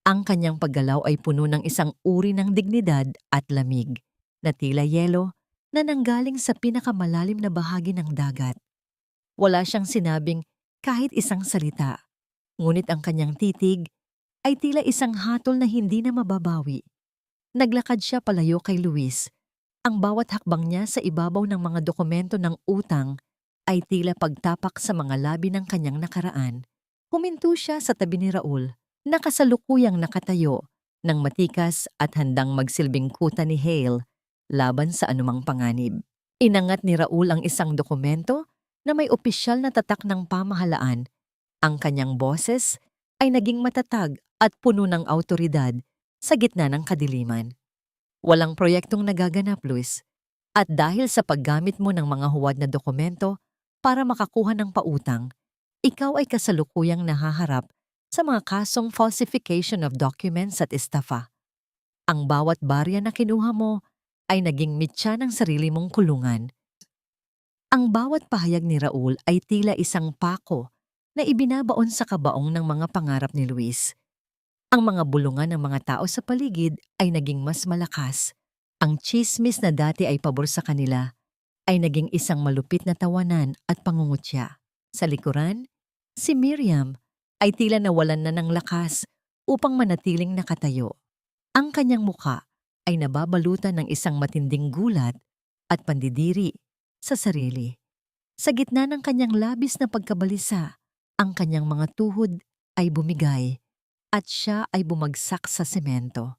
Ang kanyang paggalaw ay puno ng isang uri ng dignidad at lamig na tila yelo na nanggaling sa pinakamalalim na bahagi ng dagat. Wala siyang sinabing kahit isang salita. Ngunit ang kanyang titig ay tila isang hatol na hindi na mababawi. Naglakad siya palayo kay Luis. Ang bawat hakbang niya sa ibabaw ng mga dokumento ng utang ay tila pagtapak sa mga labi ng kanyang nakaraan. Huminto siya sa tabi ni Raul, nakasalukuyang nakatayo, ng matikas at handang magsilbing kuta ni Hale laban sa anumang panganib. Inangat ni Raul ang isang dokumento na may opisyal na tatak ng pamahalaan. Ang kanyang boses ay naging matatag at puno ng awtoridad sa gitna ng kadiliman. Walang proyektong nagaganap, Luis. At dahil sa paggamit mo ng mga huwad na dokumento para makakuha ng pautang, ikaw ay kasalukuyang nahaharap sa mga kasong falsification of documents at estafa. Ang bawat barya na kinuha mo ay naging mitya ng sarili mong kulungan. Ang bawat pahayag ni Raul ay tila isang pako na ibinabaon sa kabaong ng mga pangarap ni Luis. Ang mga bulungan ng mga tao sa paligid ay naging mas malakas. Ang tsismis na dati ay pabor sa kanila ay naging isang malupit na tawanan at pangungutya. Sa likuran, si Miriam ay tila nawalan na ng lakas upang manatiling nakatayo. Ang kanyang mukha ay nababalutan ng isang matinding gulat at pandidiri sa sarili. Sa gitna ng kanyang labis na pagkabalisa, ang kanyang mga tuhod ay bumigay at siya ay bumagsak sa semento.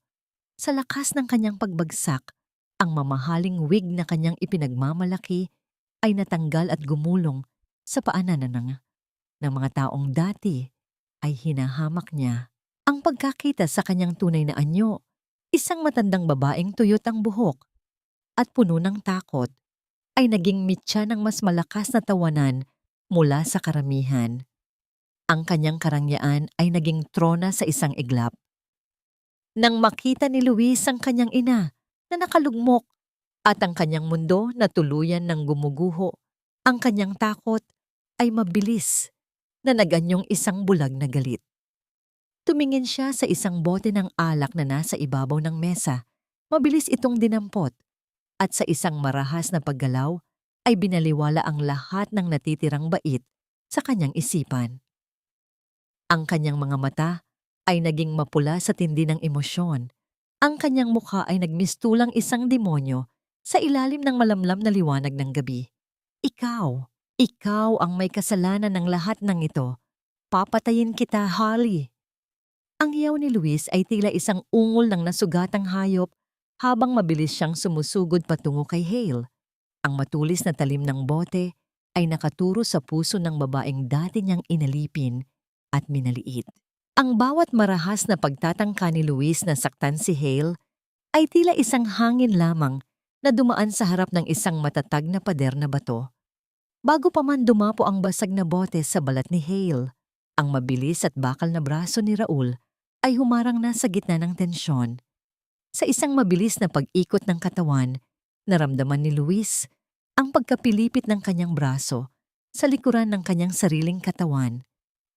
Sa lakas ng kanyang pagbagsak, ang mamahaling wig na kanyang ipinagmamalaki ay natanggal at gumulong sa paanan ng mga taong dati ay hinahamak niya. Ang pagkakita sa kanyang tunay na anyo, isang matandang babaeng tuyot ang buhok at puno ng takot, ay naging mitya ng mas malakas na tawanan mula sa karamihan. Ang kanyang karangyaan ay naging trona sa isang iglap. Nang makita ni Luis ang kanyang ina na nakalugmok at ang kanyang mundo na tuluyan ng gumuguho, ang kanyang takot ay mabilis na naganyong isang bulag na galit. Tumingin siya sa isang bote ng alak na nasa ibabaw ng mesa. Mabilis itong dinampot at sa isang marahas na paggalaw ay binaliwala ang lahat ng natitirang bait sa kanyang isipan. Ang kanyang mga mata ay naging mapula sa tindi ng emosyon. Ang kanyang mukha ay nagmistulang isang demonyo sa ilalim ng malamlam na liwanag ng gabi. Ikaw ang may kasalanan ng lahat ng ito. Papatayin kita, Holly. Ang yaw ni Luis ay tila isang ungol ng nasugatang hayop habang mabilis siyang sumusugod patungo kay Hale. Ang matulis na talim ng bote ay nakaturo sa puso ng babaeng dati niyang inalipin at minaliit. Ang bawat marahas na pagtatangka ni Luis na saktan si Hale ay tila isang hangin lamang na dumaan sa harap ng isang matatag na pader na bato. Bago pa man dumapo ang basag na bote sa balat ni Hale, ang mabilis at bakal na braso ni Raul ay humarang na sa gitna ng tensyon. Sa isang mabilis na pag-ikot ng katawan, naramdaman ni Luis ang pagkapilipit ng kanyang braso sa likuran ng kanyang sariling katawan,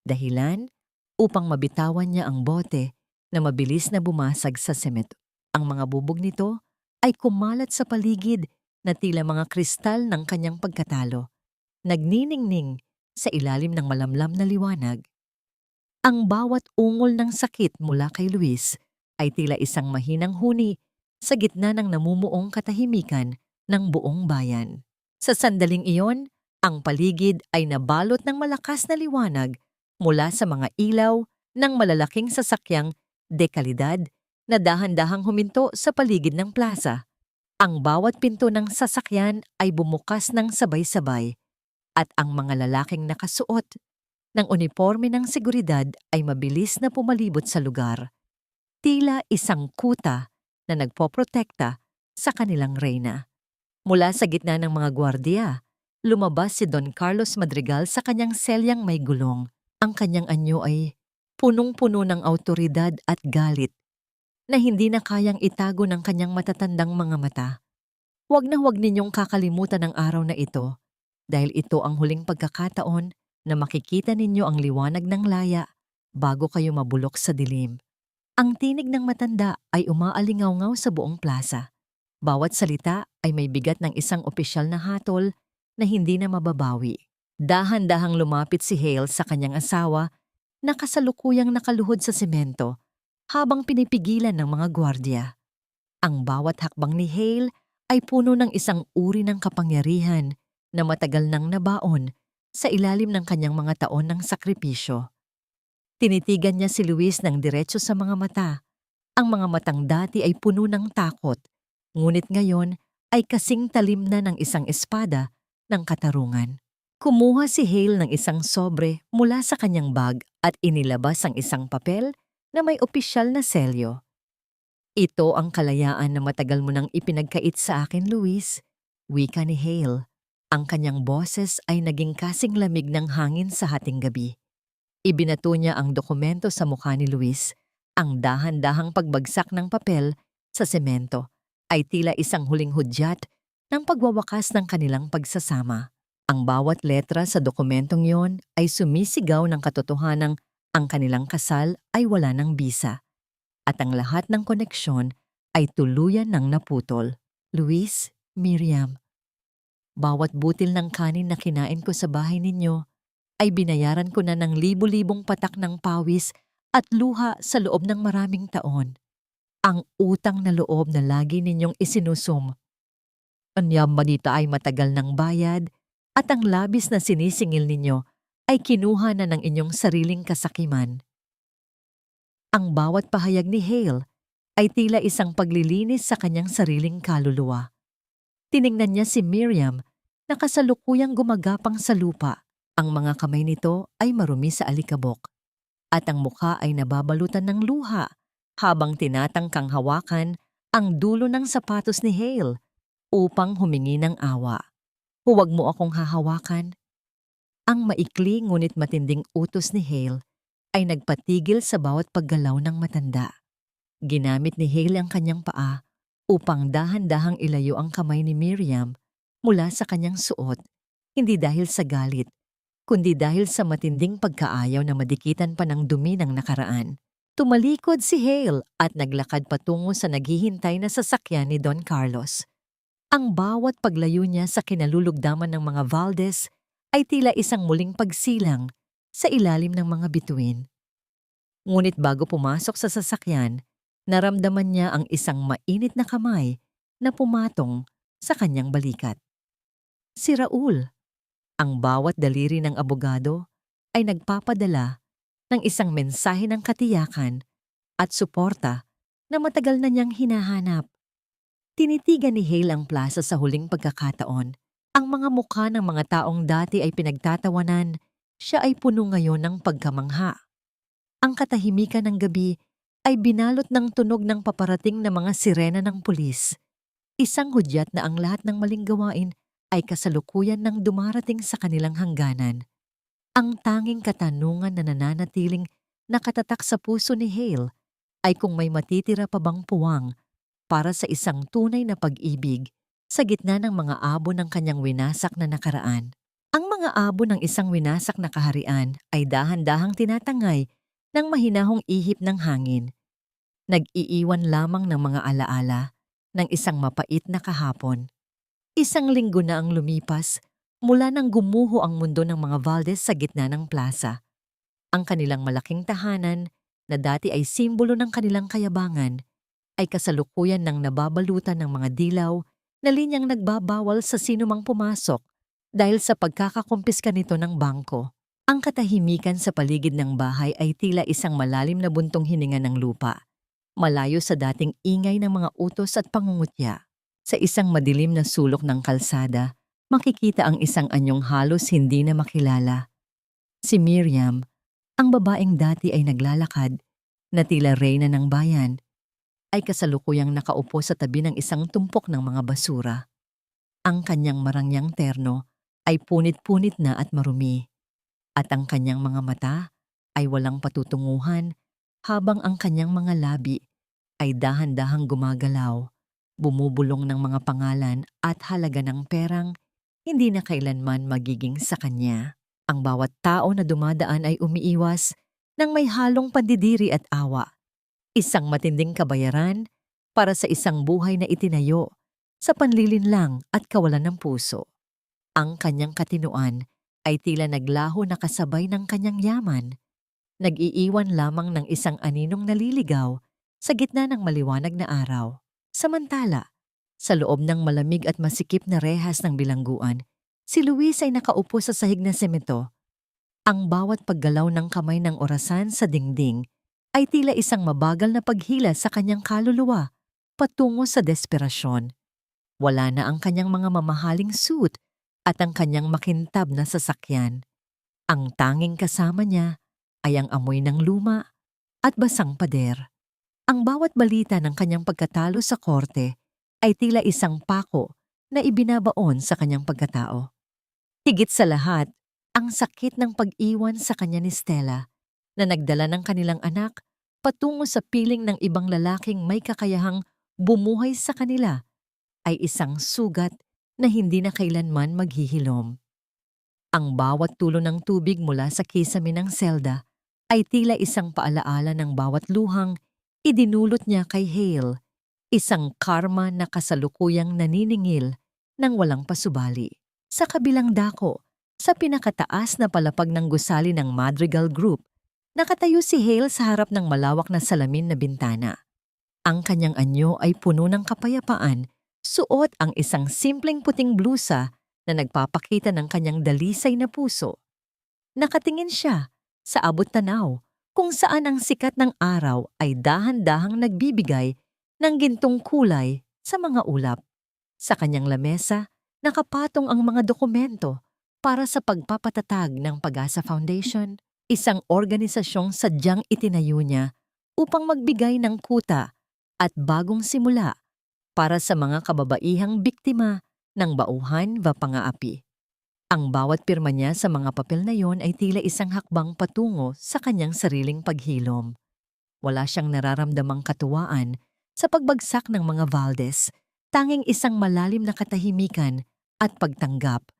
dahilan upang mabitawan niya ang bote na mabilis na bumasag sa semento. Ang mga bubog nito ay kumalat sa paligid na tila mga kristal ng kanyang pagkatalo, nagniningning sa ilalim ng malamlam na liwanag. Ang bawat ungol ng sakit mula kay Luis ay tila isang mahinang huni sa gitna ng namumuong katahimikan ng buong bayan. Sa sandaling iyon, ang paligid ay nabalot ng malakas na liwanag mula sa mga ilaw ng malalaking sasakyang dekalidad na dahan-dahang huminto sa paligid ng plaza. Ang bawat pinto ng sasakyan ay bumukas ng sabay-sabay at ang mga lalaking nakasuot ng uniforme ng seguridad ay mabilis na pumalibot sa lugar. Tila isang kuta na nagpoprotekta sa kanilang reyna. Mula sa gitna ng mga gwardiya, lumabas si Don Carlos Madrigal sa kanyang selyang may gulong. Ang kanyang anyo ay punong-puno ng awtoridad at galit na hindi na kayang itago ng kanyang matatandang mga mata. Huwag na huwag ninyong kakalimutan ang araw na ito dahil ito ang huling pagkakataon na makikita ninyo ang liwanag ng laya bago kayo mabulok sa dilim. Ang tinig ng matanda ay umaalingaw-ngaw sa buong plaza. Bawat salita ay may bigat ng isang opisyal na hatol na hindi na mababawi. Dahan-dahang lumapit si Hale sa kanyang asawa na kasalukuyang nakaluhod sa semento habang pinipigilan ng mga gwardya. Ang bawat hakbang ni Hale ay puno ng isang uri ng kapangyarihan na matagal nang nabaon sa ilalim ng kanyang mga taon ng sakripisyo. Tinitigan niya si Luis ng diretso sa mga mata. Ang mga matang dati ay puno ng takot, ngunit ngayon ay kasing talim na ng isang espada ng katarungan. Kumuha si Hale ng isang sobre mula sa kanyang bag at inilabas ang isang papel na may opisyal na selyo. Ito ang kalayaan na matagal mo nang ipinagkait sa akin, Luis, wika ni Hale. Ang kanyang boses ay naging kasing lamig ng hangin sa hating gabi. Ibinato niya ang dokumento sa mukha ni Luis. Ang dahan-dahang pagbagsak ng papel sa semento ay tila isang huling hudyat ng pagwawakas ng kanilang pagsasama. Ang bawat letra sa dokumentong yon ay sumisigaw ng katotohanang ang kanilang kasal ay wala ng bisa at ang lahat ng koneksyon ay tuluyan ng naputol. Luis, Miriam, bawat butil ng kanin na kinain ko sa bahay ninyo ay binayaran ko na ng libu-libong patak ng pawis at luha sa loob ng maraming taon. Ang utang na loob na lagi ninyong isinusum. Ang yamanita ay matagal ng bayad at ang labis na sinisingil ninyo ay kinuha na ng inyong sariling kasakiman. Ang bawat pahayag ni Hale ay tila isang paglilinis sa kanyang sariling kaluluwa. Tiningnan niya si Miriam na kasalukuyang gumagapang sa lupa. Ang mga kamay nito ay marumi sa alikabok at ang mukha ay nababalutan ng luha habang tinatangkang hawakan ang dulo ng sapatos ni Hale upang humingi ng awa. Huwag mo akong hahawakan. Ang maikli ngunit matinding utos ni Hale ay nagpatigil sa bawat paggalaw ng matanda. Ginamit ni Hale ang kanyang paa upang dahan-dahang ilayo ang kamay ni Miriam mula sa kanyang suot, hindi dahil sa galit, kundi dahil sa matinding pagkaayaw na madikitan pa ng dumi ng nakaraan. Tumalikod si Hale at naglakad patungo sa naghihintay na sasakyan ni Don Carlos. Ang bawat paglayo niya sa kinalulugdaman ng mga Valdez ay tila isang muling pagsilang sa ilalim ng mga bituin. Ngunit bago pumasok sa sasakyan, naramdaman niya ang isang mainit na kamay na pumatong sa kanyang balikat. Si Raul. Ang bawat daliri ng abogado ay nagpapadala ng isang mensahe ng katiyakan at suporta na matagal na niyang hinahanap. Tinitigan ni Hale ang plaza sa huling pagkakataon. Ang mga mukha ng mga taong dati ay pinagtatawanan, siya ay puno ngayon ng pagkamangha. Ang katahimikan ng gabi ay binalot ng tunog ng paparating na mga sirena ng pulis. Isang hudyat na ang lahat ng maling gawain ay kasalukuyan ng dumarating sa kanilang hangganan. Ang tanging katanungan na nananatiling nakatatak sa puso ni Hale ay kung may matitira pa bang puwang para sa isang tunay na pag-ibig sa gitna ng mga abo ng kanyang winasak na nakaraan. Ang mga abo ng isang winasak na kaharian ay dahan-dahang tinatangay ng mahinahong ihip ng hangin. Nag-iiwan lamang ng mga alaala ng isang mapait na kahapon. Isang linggo na ang lumipas mula nang gumuho ang mundo ng mga Valdez sa gitna ng plaza. Ang kanilang malaking tahanan, na dati ay simbolo ng kanilang kayabangan, ay kasalukuyan ng nababalutan ng mga dilaw na linyang nagbabawal sa sinumang pumasok dahil sa pagkakakumpiska nito ng bangko. Ang katahimikan sa paligid ng bahay ay tila isang malalim na buntong hininga ng lupa, malayo sa dating ingay ng mga utos at pangungutya. Sa isang madilim na sulok ng kalsada, makikita ang isang anyong halos hindi na makilala. Si Miriam, ang babaeng dati ay naglalakad, na tila reyna ng bayan, ay kasalukuyang nakaupo sa tabi ng isang tumpok ng mga basura. Ang kanyang marangyang terno ay punit-punit na at marumi, at ang kanyang mga mata ay walang patutunguhan habang ang kanyang mga labi ay dahan-dahang gumagalaw, bumubulong ng mga pangalan at halaga ng perang hindi na kailanman magiging sa kanya. Ang bawat tao na dumadaan ay umiiwas ng may halong pandidiri at awa. Isang matinding kabayaran para sa isang buhay na itinayo sa panlilinlang at kawalan ng puso. Ang kanyang katinuan ay tila naglaho na kasabay ng kanyang yaman. Nag-iiwan lamang ng isang aninong naliligaw sa gitna ng maliwanag na araw. Samantala, sa loob ng malamig at masikip na rehas ng bilangguan, si Luis ay nakaupo sa sahig na semento. Ang bawat paggalaw ng kamay ng orasan sa dingding ay tila isang mabagal na paghila sa kanyang kaluluwa patungo sa desperasyon. Wala na ang kanyang mga mamahaling suit at ang kanyang makintab na sasakyan. Ang tanging kasama niya ay ang amoy ng luma at basang pader. Ang bawat balita ng kanyang pagkatalo sa korte ay tila isang pako na ibinabaon sa kanyang pagkatao. Higit sa lahat, ang sakit ng pag-iwan sa kanya ni Stella na nagdala ng kanilang anak patungo sa piling ng ibang lalaking may kakayahang bumuhay sa kanila ay isang sugat na hindi na kailanman maghihilom. Ang bawat tulo ng tubig mula sa kisame ng selda ay tila isang paalaala ng bawat luhang idinulot niya kay Hale, isang karma na kasalukuyang naniningil ng walang pasubali. Sa kabilang dako, sa pinakataas na palapag ng gusali ng Madrigal Group, nakatayo si Hale sa harap ng malawak na salamin na bintana. Ang kanyang anyo ay puno ng kapayapaan, suot ang isang simpleng puting blusa na nagpapakita ng kanyang dalisay na puso. Nakatingin siya sa abot-tanaw kung saan ang sikat ng araw ay dahan-dahang nagbibigay ng gintong kulay sa mga ulap. Sa kanyang lamesa, nakapatong ang mga dokumento para sa pagpapatatag ng Pag-asa Foundation, isang organisasyong sadyang itinayo niya upang magbigay ng kuta at bagong simula para sa mga kababaihang biktima ng bauhan o pang-aapi. Ang bawat pirma niya sa mga papel na yon ay tila isang hakbang patungo sa kanyang sariling paghilom. Wala siyang nararamdamang katuwaan sa pagbagsak ng mga Valdez, tanging isang malalim na katahimikan at pagtanggap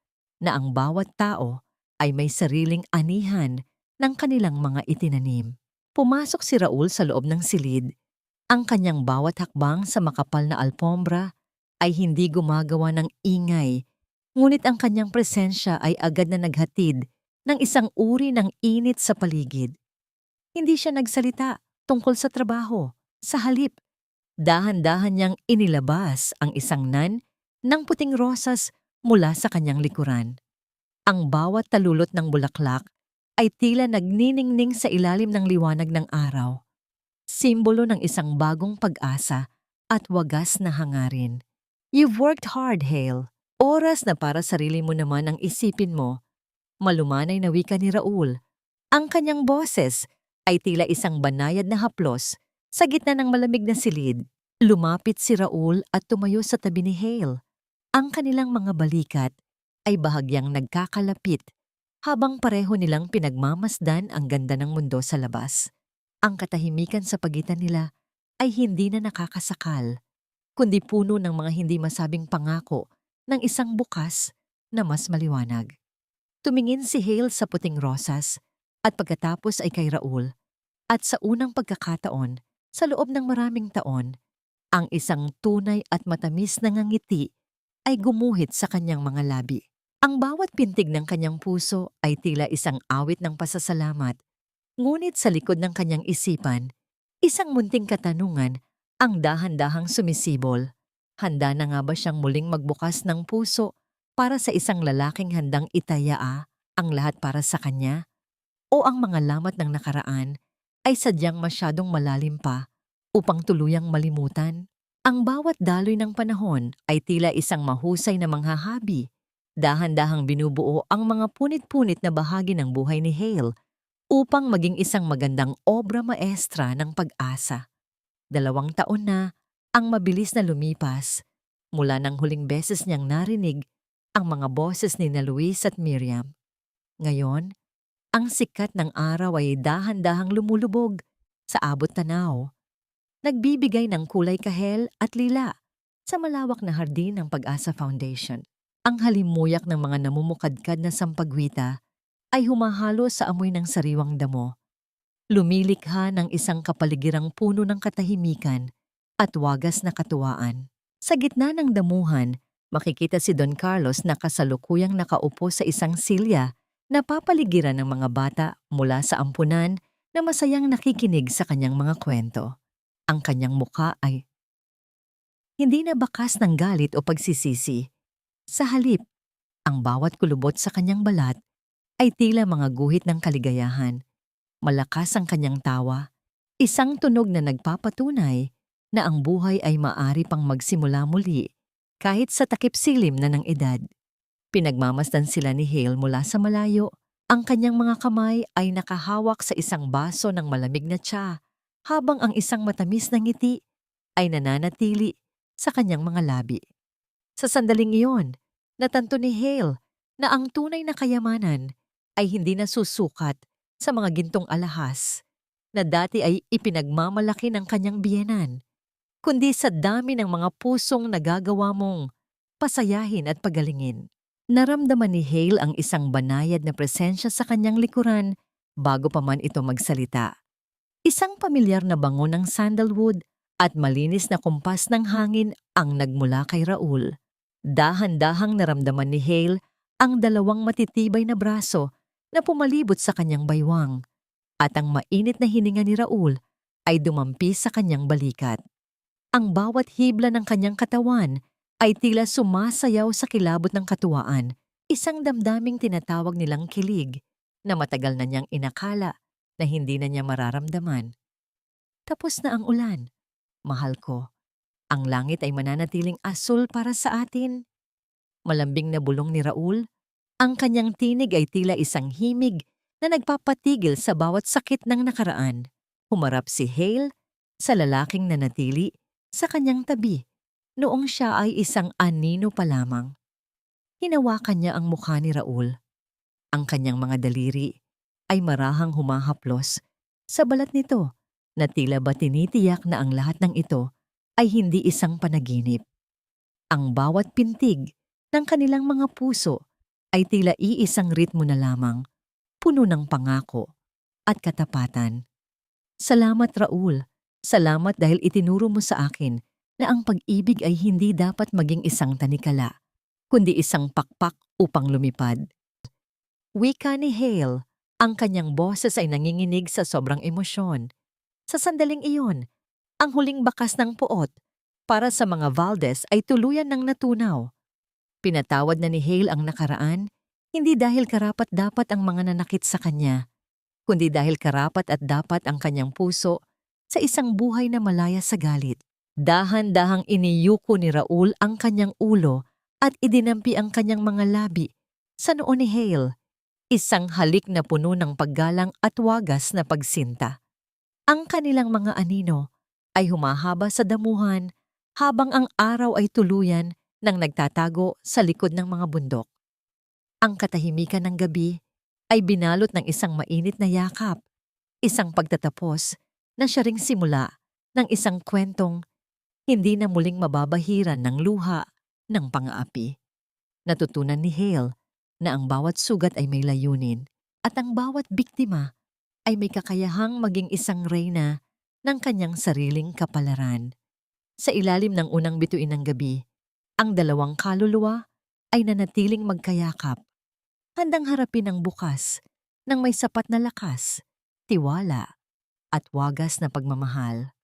na ang bawat tao ay may sariling anihan ng kanilang mga itinanim. Pumasok si Raul sa loob ng silid. Ang kanyang bawat hakbang sa makapal na alpombra ay hindi gumagawa ng ingay, ngunit ang kanyang presensya ay agad na naghatid ng isang uri ng init sa paligid. Hindi siya nagsalita tungkol sa trabaho. Sa halip, dahan-dahan niyang inilabas ang isang nan ng puting rosas mula sa kanyang likuran. Ang bawat talulot ng bulaklak ay tila nagniningning sa ilalim ng liwanag ng araw. Simbolo ng isang bagong pag-asa at wagas na hangarin. You've worked hard, Hale. Oras na para sarili mo naman ang isipin mo. Malumanay na wika ni Raul. Ang kanyang boses ay tila isang banayad na haplos sa gitna ng malamig na silid. Lumapit si Raul at tumayo sa tabi ni Hale. Ang kanilang mga balikat ay bahagyang nagkakalapit habang pareho nilang pinagmamasdan ang ganda ng mundo sa labas. Ang katahimikan sa pagitan nila ay hindi na nakakasakal. kundi puno ng mga hindi masabing pangako ng isang bukas na mas maliwanag. Tumingin si Hale sa puting rosas at pagkatapos ay kay Raul. At sa unang pagkakataon, sa loob ng maraming taon, ang isang tunay at matamis na ngangiti ay gumuhit sa kanyang mga labi. Ang bawat pintig ng kanyang puso ay tila isang awit ng pasasalamat. Ngunit sa likod ng kanyang isipan, isang munting katanungan ang dahan-dahang sumisibol. Handa na nga ba siyang muling magbukas ng puso para sa isang lalaking handang itayaa ang lahat para sa kanya? O ang mga lamat ng nakaraan ay sadyang masyadong malalim pa upang tuluyang malimutan? Ang bawat daloy ng panahon ay tila isang mahusay na manghahabi. Dahan-dahang binubuo ang mga punit-punit na bahagi ng buhay ni Hale upang maging isang magandang obra maestra ng pag-asa. 2 taon na ang mabilis na lumipas mula nang huling beses niyang narinig ang mga boses ni na Luis at Miriam. Ngayon, ang sikat ng araw ay dahan-dahang lumulubog sa abot tanaw. Nagbibigay ng kulay kahel at lila sa malawak na hardin ng Pag-asa Foundation. Ang halimuyak ng mga namumukadkad na sampagwita ay humahalo sa amoy ng sariwang damo. Lumilikha ng isang kapaligirang puno ng katahimikan at wagas na katuwaan. Sa gitna ng damuhan, makikita si Don Carlos na kasalukuyang nakaupo sa isang silya na papaligiran ng mga bata mula sa ampunan na masayang nakikinig sa kanyang mga kwento. Ang kanyang mukha ay hindi na bakas ng galit o pagsisisi. Sa halip, ang bawat kulubot sa kanyang balat ay tila mga guhit ng kaligayahan. Malakas ang kanyang tawa, isang tunog na nagpapatunay na ang buhay ay maari pang magsimula muli kahit sa takip silim na ng edad. Pinagmamasdan sila ni Hale mula sa malayo. Ang kanyang mga kamay ay nakahawak sa isang baso ng malamig na tsa, habang ang isang matamis na ngiti ay nananatili sa kanyang mga labi. Sa sandaling iyon, natanto ni Hale na ang tunay na kayamanan ay hindi nasusukat sa mga gintong alahas na dati ay ipinagmamalaki ng kanyang biyenan, kundi sa dami ng mga pusong nagagawa mong pasayahin at pagalingin. Naramdaman ni Hale ang isang banayad na presensya sa kanyang likuran bago pa man ito magsalita. Isang pamilyar na bango ng sandalwood at malinis na kumpas ng hangin ang nagmula kay Raul. Dahan-dahang naramdaman ni Hale ang 2 matitibay na braso na pumalibot sa kanyang baywang, at ang mainit na hininga ni Raul ay dumampi sa kanyang balikat. Ang bawat hibla ng kanyang katawan ay tila sumasayaw sa kilabot ng katuwaan, isang damdaming tinatawag nilang kilig na matagal na niyang inakala na hindi na niya mararamdaman. Tapos na ang ulan, mahal ko. Ang langit ay mananatiling asul para sa atin. Malambing na bulong ni Raul. Ang kanyang tinig ay tila isang himig na nagpapatigil sa bawat sakit ng nakaraan. Humarap si Hale sa lalaking nanatili sa kanyang tabi noong siya ay isang anino pa lamang. Hinawakan niya ang mukha ni Raul. Ang kanyang mga daliri ay marahang humahaplos sa balat nito na tila ba tinitiyak na ang lahat ng ito ay hindi isang panaginip. Ang bawat pintig ng kanilang mga puso ay tila iisang ritmo na lamang, puno ng pangako at katapatan. Salamat Raul, salamat dahil itinuro mo sa akin na ang pag-ibig ay hindi dapat maging isang tanikala, kundi isang pakpak upang lumipad. Wika ni Hale, ang kanyang boses ay nanginginig sa sobrang emosyon. Sa sandaling iyon, ang huling bakas ng puot para sa mga Valdez ay tuluyan ng natunaw. Pinatawad na ni Hale ang nakaraan, hindi dahil karapat-dapat ang mga nanakit sa kanya, kundi dahil karapat at dapat ang kanyang puso sa isang buhay na malaya sa galit. Dahan-dahang iniyuko ni Raul ang kanyang ulo at idinampi ang kanyang mga labi sa noo ni Hale, isang halik na puno ng paggalang at wagas na pagsinta. Ang kanilang mga anino ay humahaba sa damuhan habang ang araw ay tuluyan nang nagtatago sa likod ng mga bundok. Ang katahimikan ng gabi ay binalot ng isang mainit na yakap, isang pagtatapos na siya ring simula ng isang kwentong hindi na muling mababahiran ng luha ng pang-aapi. Natutunan ni Hale na ang bawat sugat ay may layunin at ang bawat biktima ay may kakayahang maging isang reyna ng kanyang sariling kapalaran. Sa ilalim ng unang bituin ng gabi, ang dalawang kaluluwa ay nanatiling magkayakap, handang harapin ang bukas ng may sapat na lakas, tiwala at wagas na pagmamahal.